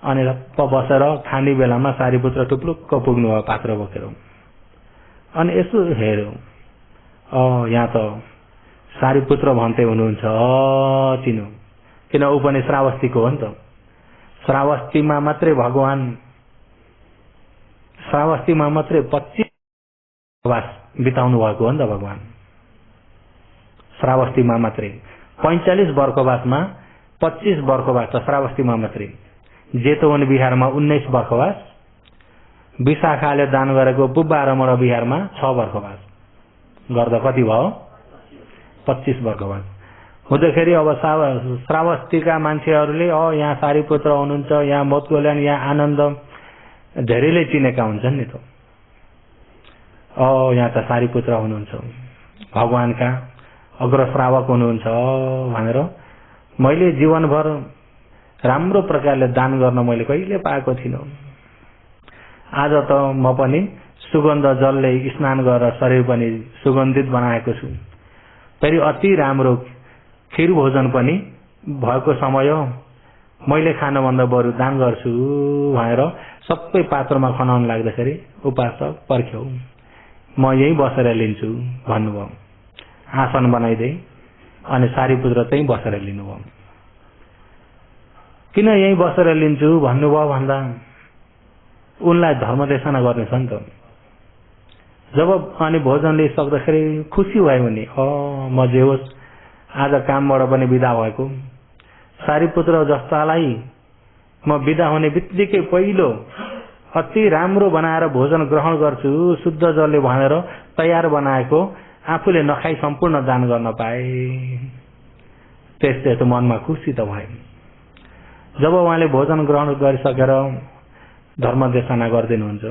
अनि रप्प बसेर खाने बेलामा सारीपुत्र टुप्लुक्क पुग्नु भयो पात्र बोकेर। अनि यसो हेर्यो, यहाँ त सारीपुत्र भन्दै हुनुहुन्छ चिनो, किन ऊ पनि श्रावस्तीको हो नि त। श्रावस्तीमा मात्रै भगवान, श्रावस्तीमा मात्रै 25 वर्ष बिताउनु भएको हो नि त भगवान। श्रावस्तीमा मात्रै 45 वर्षवासमा 25 वर्षवास त श्रावस्तीमा मात्रै। जेतवन बिहारमा 19 वर्षवास, विशाखाले दान गरेको बुब्बा र मड बिहारमा 6 वर्षवास गर्दा कति भयो? 25 वर्षवास हुँदाखेरि अब श्रावस्तीका मान्छेहरूले यहाँ सारीपुत्र हुनुहुन्छ, यहाँ मोतगोल्यान, यहाँ आनन्द धेरैले चिनेका हुन्छन् नि त। यहाँ त सारीपुत्र हुनुहुन्छ, भगवानका अग्रश्रावक हुनुहुन्छ भनेर मैले जीवनभर राम्रो प्रकारले दान गर्न मैले कहिले पाएको थिइनँ। आज त म पनि सुगन्ध जलले स्नान गरेर शरीर पनि सुगन्धित बनाएको छु। फेरि अति राम्रो खिर भोजन पनि भएको समय मैले खानभन्दा बरु दान गर्छु भनेर सबै पात्रमा खनाउन लाग्दाखेरि उपासक पर्ख्यौ, म यही बसेर लिन्छु भन्नुभयो। आसन बनाइदिए अनि सारीपुत्र त्यही बसेर लिनुभयो। किन यही बसेर लिन्छु भन्नुभयो भन्दा उनलाई धर्मदेशना गर्ने छ नि त। जब अनि भोजन लिइसक्दाखेरि खुसी भयो भने म जे होस् आज कामबाट पनि बिदा भएको, सारीपुत्र जस्तालाई म बिदा हुने बित्तिकै पहिलो अति राम्रो बनाएर भोजन ग्रहण गर्छु, शुद्ध जलले भनेर तयार बनाएको आफूले नखाई सम्पूर्ण दान गर्न पाए। त्यसले त मनमा खुसी त भयो। जब उहाँले भोजन ग्रहण गरिसकेर धर्मदेशना गर्दिनुहुन्छ,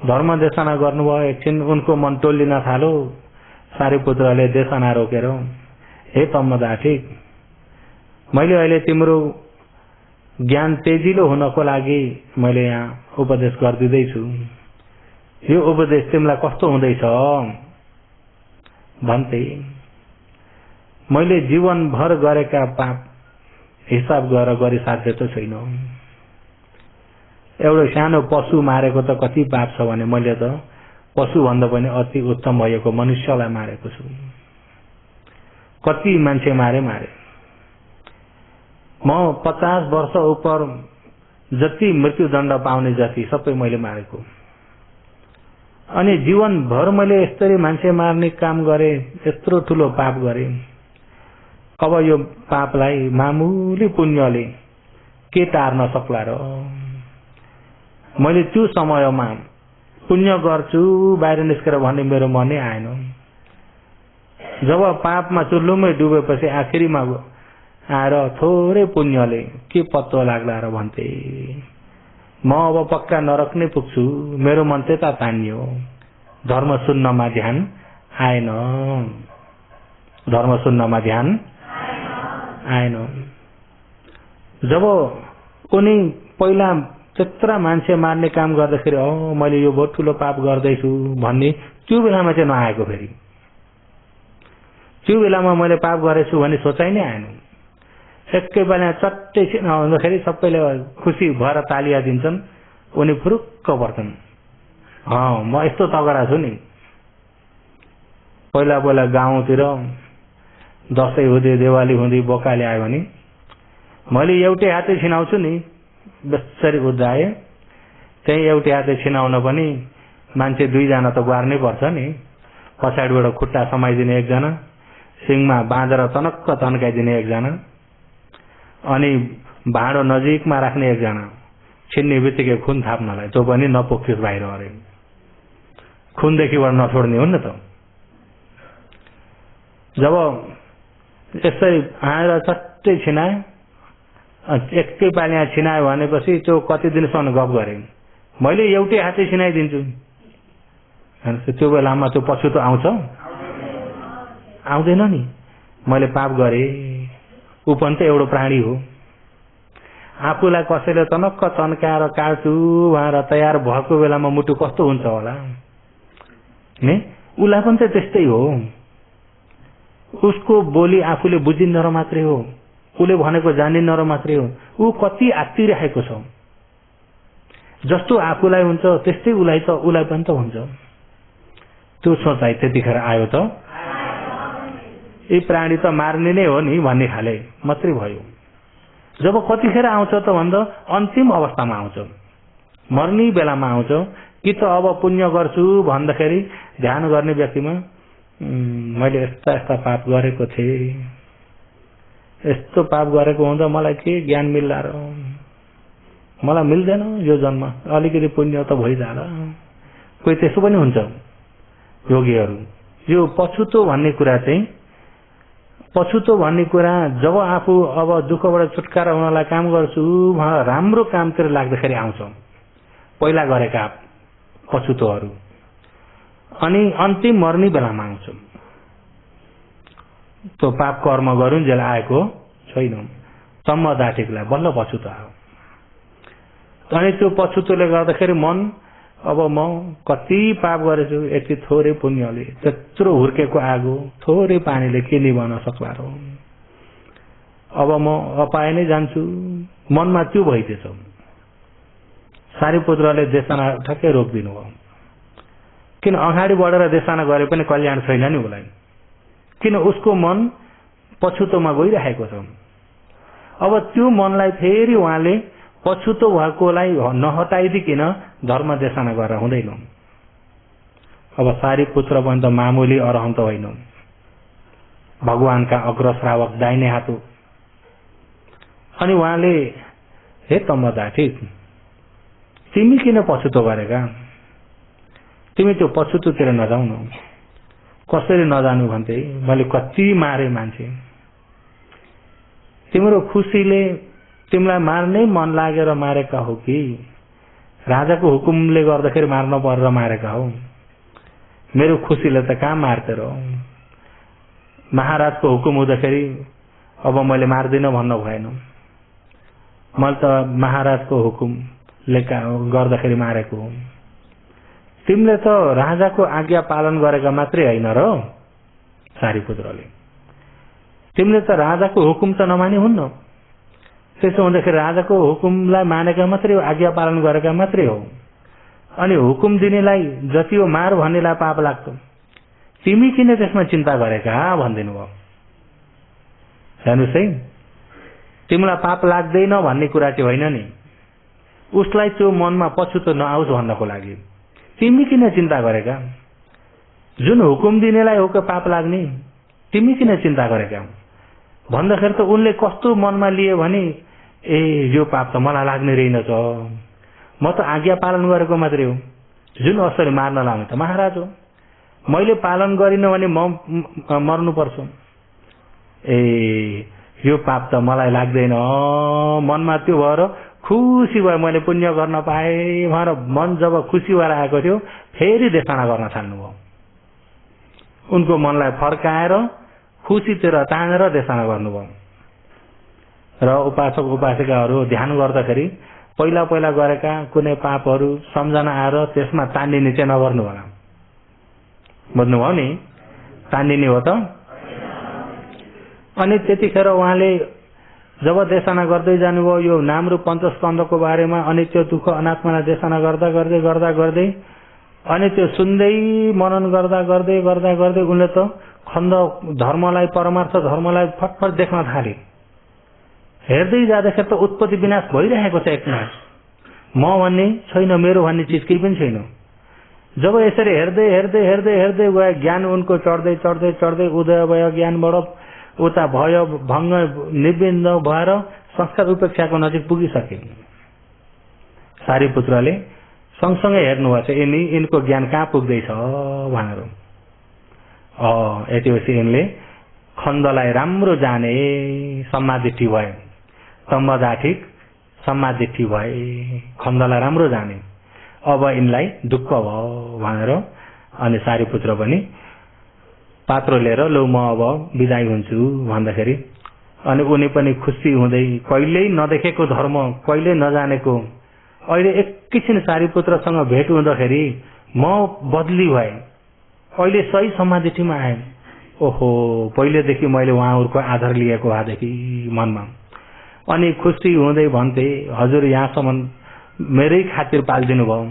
धर्मदेशना गर्नुभयो, एकछिन उनको मन टोलिन थाल्यो। सारीपुत्रले देशना रोकेर, हे तम्मदा ठिक, मैले अहिले तिम्रो ज्ञान तेजिलो हुनको लागि मैले यहाँ उपदेश गरिदिँदैछु। यो उपदेश तिमीलाई कस्तो हुँदैछ भन्थे। मैले जीवनभर गरेका पाप हिसाब गरेर गरिसाध्य त छैन। एउटा सानो पशु मारेको त कति पाप छ भने मैले त पशु भन्दा पनि अति उत्तम भएको मनुष्यलाई मारेको छु। कति मान्छे मारे। म 50 वर्ष उपर जति मृत्युदण्ड पाउने जति सबै मैले मारेको। अनि जीवनभर मैले यस्तरी मान्छे मार्ने काम गरे, यत्रो ठुलो पाप गरे। अब यो पापलाई मामुली पुण्यले के टार्न सक्ला र? मैले त्यो समयमा पुण्य गर्छु बाहिर निस्केर भन्ने मेरो मनै आएन। जब पापमा चुल्लुमै डुबेपछि आखिरीमा आएर थोरै पुण्यले के पत्तो लाग्ला र भन्थे, म अब पक्का नरक नै पुग्छु। मेरो मन त्यता तानियो। धर्म सुन्नमा ध्यान आएन। धर्म सुन्नमा ध्यान आएन। जब कुनै पहिला त्यत्रा मान्छे मार्ने काम गर्दाखेरि मैले यो बहुत ठुलो पाप गर्दैछु भन्ने त्यो बेलामा चाहिँ नआएको। फेरि त्यो बेलामा मैले पाप गरेछु भन्ने सोचाइ नै आएन। एकै बेला चट्टै नहुँदाखेरि सबैले खुसी भएर तालिया दिन्छन्, उनी फुरुक्क पर्छन्, म यस्तो तगडा छु नि। पहिला पहिला गाउँतिर दसैँ हुँदै देवाली हुँदै बोकाले आयो भने मैले एउटै हातै छिनाउँछु नि बेसरी उदाए। त्यही एउटै हातै छिनाउन पनि मान्छे 2 जना त गार्नै पर्छ नि। पछाडिबाट खुट्टा समाइदिने एकजना, सिङमा बाँधेर तनक्क तन्काइदिने एकजना, अनि भाँडो नजिकमा राख्ने एकजना, छिन्ने बित्तिकै खुन थाप्नलाई, त्यो पनि नपोखियोस् बाहिर अरे, खुनदेखिबाट नछोड्ने हो नि त। जब यसै आएर चट्टै छिनाए, एकै पाली यहाँ छिनायो भनेपछि त्यो कति दिनसम्म गफ गरे, मैले एउटै हातै छिनाइदिन्छु। त्यो बेलामा त्यो पछुतो आउँछ? आउँदैन नि। मैले पाप गरेँ, ऊ पनि त एउटा प्राणी हो। आफूलाई कसैले तनक्क तन्काएर काट्छु भनेर तयार भएको बेलामा मुटु कस्तो हुन्छ होला नि? उसलाई पनि त त्यस्तै हो। उसको बोली आफूले बुझिन्न र मात्रै हो, उसले भनेको जानिन्न र मात्रै हो। ऊ कति आत्तिरहेको छ, जस्तो आफूलाई हुन्छ त्यस्तै उसलाई पनि त हुन्छ। त्यो सोचाइ त्यतिखेर आयो त यी प्राणी त मार्ने नै हो नि भन्ने खाले मात्रै भयो। जब कतिखेर आउँछ त भन्दा अन्तिम अवस्थामा आउँछ, मर्ने बेलामा आउँछ कि त अब पुण्य गर्छु भन्दाखेरि ध्यान गर्ने व्यक्तिमा मैले यस्ता यस्ता पाप गरेको थिएँ, यस्तो पाप गरेको हुँदा मलाई के ज्ञान मिल्ला र, मलाई मिल्दैन यो जन्म, अलिकति पुण्य त भइजाला। कोही त्यसो पनि हुन्छ योगीहरू। यो पछुतो भन्ने कुरा चाहिँ, पछुतो भन्ने कुरा जब आफू अब दुःखबाट छुटकारा हुनलाई काम गर्छु राम्रो कामतिर लाग्दाखेरि आउँछ पहिला गरेका पछुतोहरू, अनि अन्तिम मर्ने बेलामा आउँछ। त्यो पाप कर्म गरुन्जेल आएको छैन, सम्म दाटेकोलाई बल्ल पछुतो आयो। अनि त्यो पछुतोले गर्दाखेरि मन अब म कति पाप गरेछु, यति थोरै पुण्यले, त्यत्रो हुर्केको आगो थोरै पानीले के निभाउन सक्ला र, अब म अपाए नै जान्छु, मनमा त्यो भइदिएछ। सारीपुत्रले देशना ठक्कै रोकिदिनु भयो, किन अगाडि बढेर देशना गरे पनि कल्याण छैन नि उसलाई, किन उसको मन पछुतोमा गइरहेको छ। अब त्यो मनलाई फेरि उहाँले पछुतो भएकोलाई नहटाइदिकन धर्म देशना गरेर हुँदैन। अब सारीपुत्र पनि त मामुली अरहन्त होइन, भगवानका अग्र श्रावक दाहिने हात हो। अनि उहाँले हे तमदा ठिक, तिमी किन पछुतो गरेका, तिमी त्यो पछुतोतिर नजाऊ न। कसरी नजानु भन्थे, मैले कति मारे मान्छे, तिम्रो खुसीले तिमीलाई मार्नै मन लागेर मारेका हो कि राजाको हुकुमले गर्दाखेरि मार्न परेर मारेका हो? मेरो खुसीले त कहाँ मार्थे र, महाराजको हुकुम हुँदाखेरि अब मैले मार्दिन भन्नु भएन, मैले त महाराजको हुकुमले गर्दाखेरि मारेको हो। तिमीले त राजाको आज्ञा पालन गरेका मात्रै होइन र सारीपुत्रले, तिमीले त राजाको हुकुम त नमानी हुन्न। त्यसो हुँदाखेरि राजाको हुकुमलाई मानेका मात्रै हो, आज्ञा पालन गरेका मात्रै हो। अनि हुकुम दिनेलाई जति हो मार भन्नेलाई पाप लाग्छ, तिमी किन त्यसमा चिन्ता गरेका भनिदिनु भयो। हेर्नुहोस् है, तिमीलाई पाप लाग्दैन भन्ने कुरा चाहिँ होइन नि, उसलाई त्यो मनमा पछुतो नआओस् भन्नको लागि तिमी किन चिन्ता गरेका। जुन हुकुम दिनेलाई हो कि पाप लाग्ने, तिमी किन चिन्ता गरेका भन्दाखेरि त उनले कस्तो मनमा लिए भने ए यो पाप त मलाई लाग्ने रहेनछ, म त आज्ञा पालन गरेको मात्रै हो। जुन असली मार्न लाग्ने त महाराज हो, मैले पालन गरिनँ भने म मर्नुपर्छ। ए यो पाप त मलाई लाग्दैन, मनमा त्यो भएर खुसी भयो, मैले पुण्य गर्न पाएँ भनेर मन जब खुसी भएर आएको थियो फेरि देशना गर्न थाल्नुभयो। उनको मनलाई फर्काएर खुसीतिर तानेर देशना गर्नुभयो। र उपासक उपासिकाहरू ध्यान गर्दाखेरि पहिला पहिला गरेका कुनै पापहरू सम्झना आएर त्यसमा तान्निने चाहिँ नगर्नु होला। बुझ्नुभयो नि, तान्निने हो त। अनि त्यतिखेर उहाँले जब देशना गर्दै जानुभयो यो नाम रूप पञ्चस्कन्धको बारेमा, अनि त्यो दुःख अनात्मालाई देशना गर्दा गर्दै गर्दा गर्दै अनि त्यो सुन्दै मनन गर्दा गर्दै गर्दा गर्दै उनले त खण्ड धर्मलाई परमार्थ धर्मलाई फटफट देख्न थाले। हेर्दै जाँदाखेरि त उत्पत्ति विनाश भइरहेको छ एकमा। म भन्ने छैन, मेरो भन्ने चिज केही पनि छैन। जब यसरी हेर्दै हेर्दै हेर्दै हेर्दै गए ज्ञान उनको चढ्दै चढ्दै चढ्दै उदय भयो, ज्ञानबाट उता भयो भङ्ग निबन्ध भएर संस्कार उपेक्षाको नजिक पुगिसके। सारीपुत्रले सँगसँगै हेर्नुभएको छ यिनको ज्ञान कहाँ पुग्दैछ भनेर। यतिपछि यिनले खण्डलाई राम्रो जाने, सम्मादिठी भए, तम्बदाठिक सम्मादिठी भए, खण्डलाई राम्रो जाने। अब यिनलाई दुःख भयो भनेर अनि सारीपुत्र पनि पात्रो लिएर लौ म अब बिदाई हुन्छु भन्दाखेरि अनि उनी पनि खुसी हुँदै कहिल्यै नदेखेको धर्म, कहिल्यै नजानेको, अहिले एकैछिन सारीपुत्रसँग भेट हुँदाखेरि म बदली भए, अहिले सही समाधिमा आए। ओहो, पहिलेदेखि मैले उहाँहरूको आधार लिएको भएदेखि मनमा। अनि खुसी हुँदै भन्थे हजुर यहाँसम्म मेरै खातिर पालिदिनु भयो,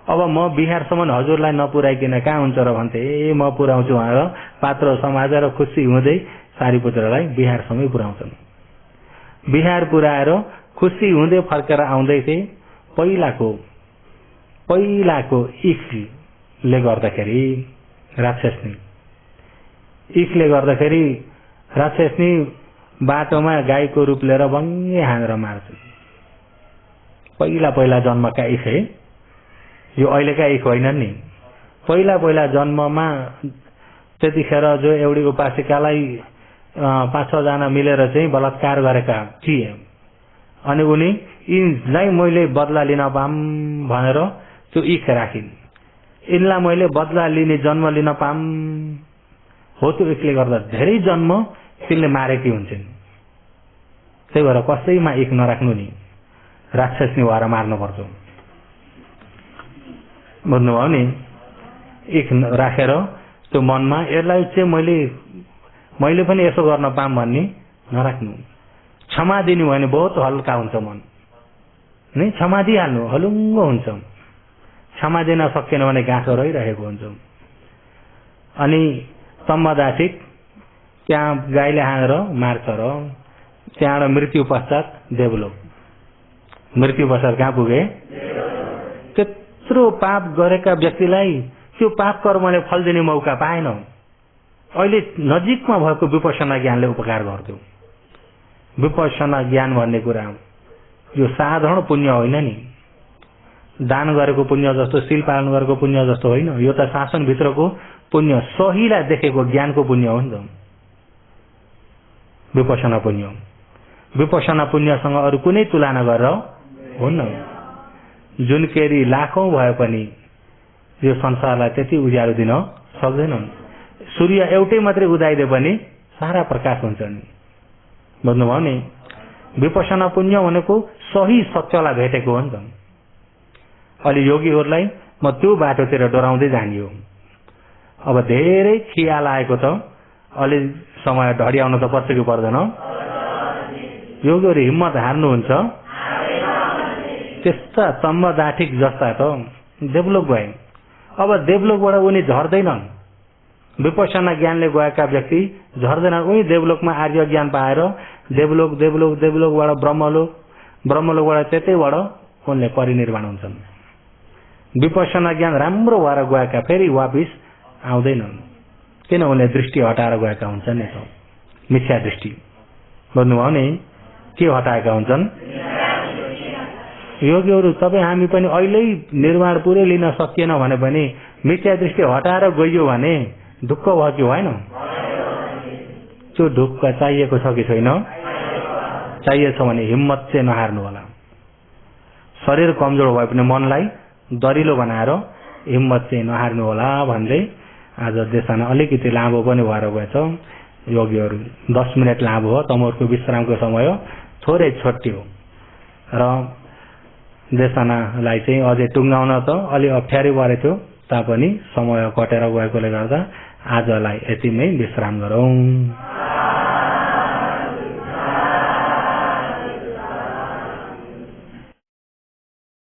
अब म बिहारसम्म हजुरलाई नपुर्याइकन कहाँ हुन्छ र भन्थे। म पुर्याउँछु भनेर पात्र समाजेर खुसी हुँदै सारीपुत्रलाई बिहारसम्मै पुर्याउँछन्। बिहार पुर्याएर खुसी हुँदै फर्केर आउँदै थिए। पहिलाको इखले गर्दाखेरि राक्षसनी बाटोमा गाईको रूप लिएर बङ्गे हानेर मार्छ। पहिला जन्मका इख है, यो अहिलेका इख होइनन् नि। पहिला जन्ममा त्यतिखेर जो एउटी उपासिकालाई 5-6 जना मिलेर चाहिँ बलात्कार गरेका थिए। अनि उनी यिनलाई मैले बदला लिन पाम भनेर त्यो इख राखिन्। यिनलाई मैले बदला लिने जन्म लिन पाम हो। त्यो इखले गर्दा धेरै जन्म तिनले मारेकी हुन्छन्। त्यही भएर कसैमा इख नराख्नु नि, राक्षसनी भएर मार्नुपर्छ। बुझ्नुभयो नि? इख राखेर त्यो मनमा यसलाई चाहिँ मैले पनि यसो गर्न पाम भन्ने नराख्नु। क्षमा दिनु भने बहुत हल्का हुन्छ मन नै, क्षमा दिइहाल्नु हलुङ्गो हुन्छ। क्षमा दिन सकेन भने गाँठो रहिरहेको हुन्छ। अनि तम्बदाठिक त्यहाँ गाईले हानेर मार्छ र त्यहाँबाट मृत्यु पश्चात देवलोक। मृत्यु पश्चात कहाँ पुगे? त्यत्रो पाप गरेका व्यक्तिलाई त्यो पाप कर्मले फल दिने मौका पाएन। अहिले नजिकमा भएको विपश्यना ज्ञानले उपकार गर्थ्यो। विपश्यना ज्ञान भन्ने कुरा यो साधारण पुण्य होइन नि। दान गरेको पुण्य जस्तो, सील पालन गरेको पुण्य जस्तो होइन। यो त शासनभित्रको पुण्य, सहीलाई देखेको ज्ञानको पुण्य हो नि त विपश्यना पुण्य। विपश्यना पुण्यसँग अरू कुनै तुलना गरेर हुन्न। जुन केरी लाखौं भए पनि यो संसारलाई त्यति उज्यालो दिन सक्दैनन्। सूर्य एउटै मात्रै उदाइदिए पनि सारा प्रकाश हुन्छ नि। बुझ्नुभयो नि? विपश्यना पुण्य भनेको सही सत्यलाई भेटेको हो नि त। अलि योगीहरूलाई म त्यो बाटोतिर डराउँदै जानियो। अब धेरै खियाल आएको त अलि समय ढडियाउन त पर्छ कि पर्दैन? योगीहरू हिम्मत हार्नुहुन्छ। त्यस्ता तम्बदाठिक जस्ता त देवलोक गए। अब देवलोकबाट उनी झर्दैनन्। विपश्यना ज्ञानले गएका व्यक्ति झर्दैनन्। उनी देवलोकमा आर्य ज्ञान पाएर देवलोकबाट ब्रह्मलोकबाट त्यतैबाट उनले परिनिर्वाण हुन्छन्। विपश्यना ज्ञान राम्रो भएर गएका फेरि वापिस आउँदैनन्। किन? उनले दृष्टि हटाएर गएका हुन्छन् नि त, मिथ्या दृष्टि। बुझ्नुभयो नि? के हटाएका हुन्छन्? योगीहरू तपाईँ हामी पनि अहिले निर्माण पुरै लिन सकिएन भने पनि मिथ्या दृष्टि हटाएर गइयो भने ढुक्क भयो कि भएन? त्यो ढुक्क चाहिएको छ कि छैन? चाहिएछ भने हिम्मत चाहिँ नहार्नु होला। शरीर कमजोर भए पनि मनलाई दरिलो बनाएर हिम्मत चाहिँ नहार्नु होला भन्दै आज देशना अलिकति लामो पनि भएर गएछ। योगीहरू 10 मिनट लामो हो, तमोरको विश्रामको समय थोरै छोटियो र देशनालाई चाहिँ अझै टुङ्गाउन त अलि अप्ठ्यारै परेको थियो। तापनि समय कटेर गएकोले गर्दा आजलाई यति नै विश्राम गरौँ।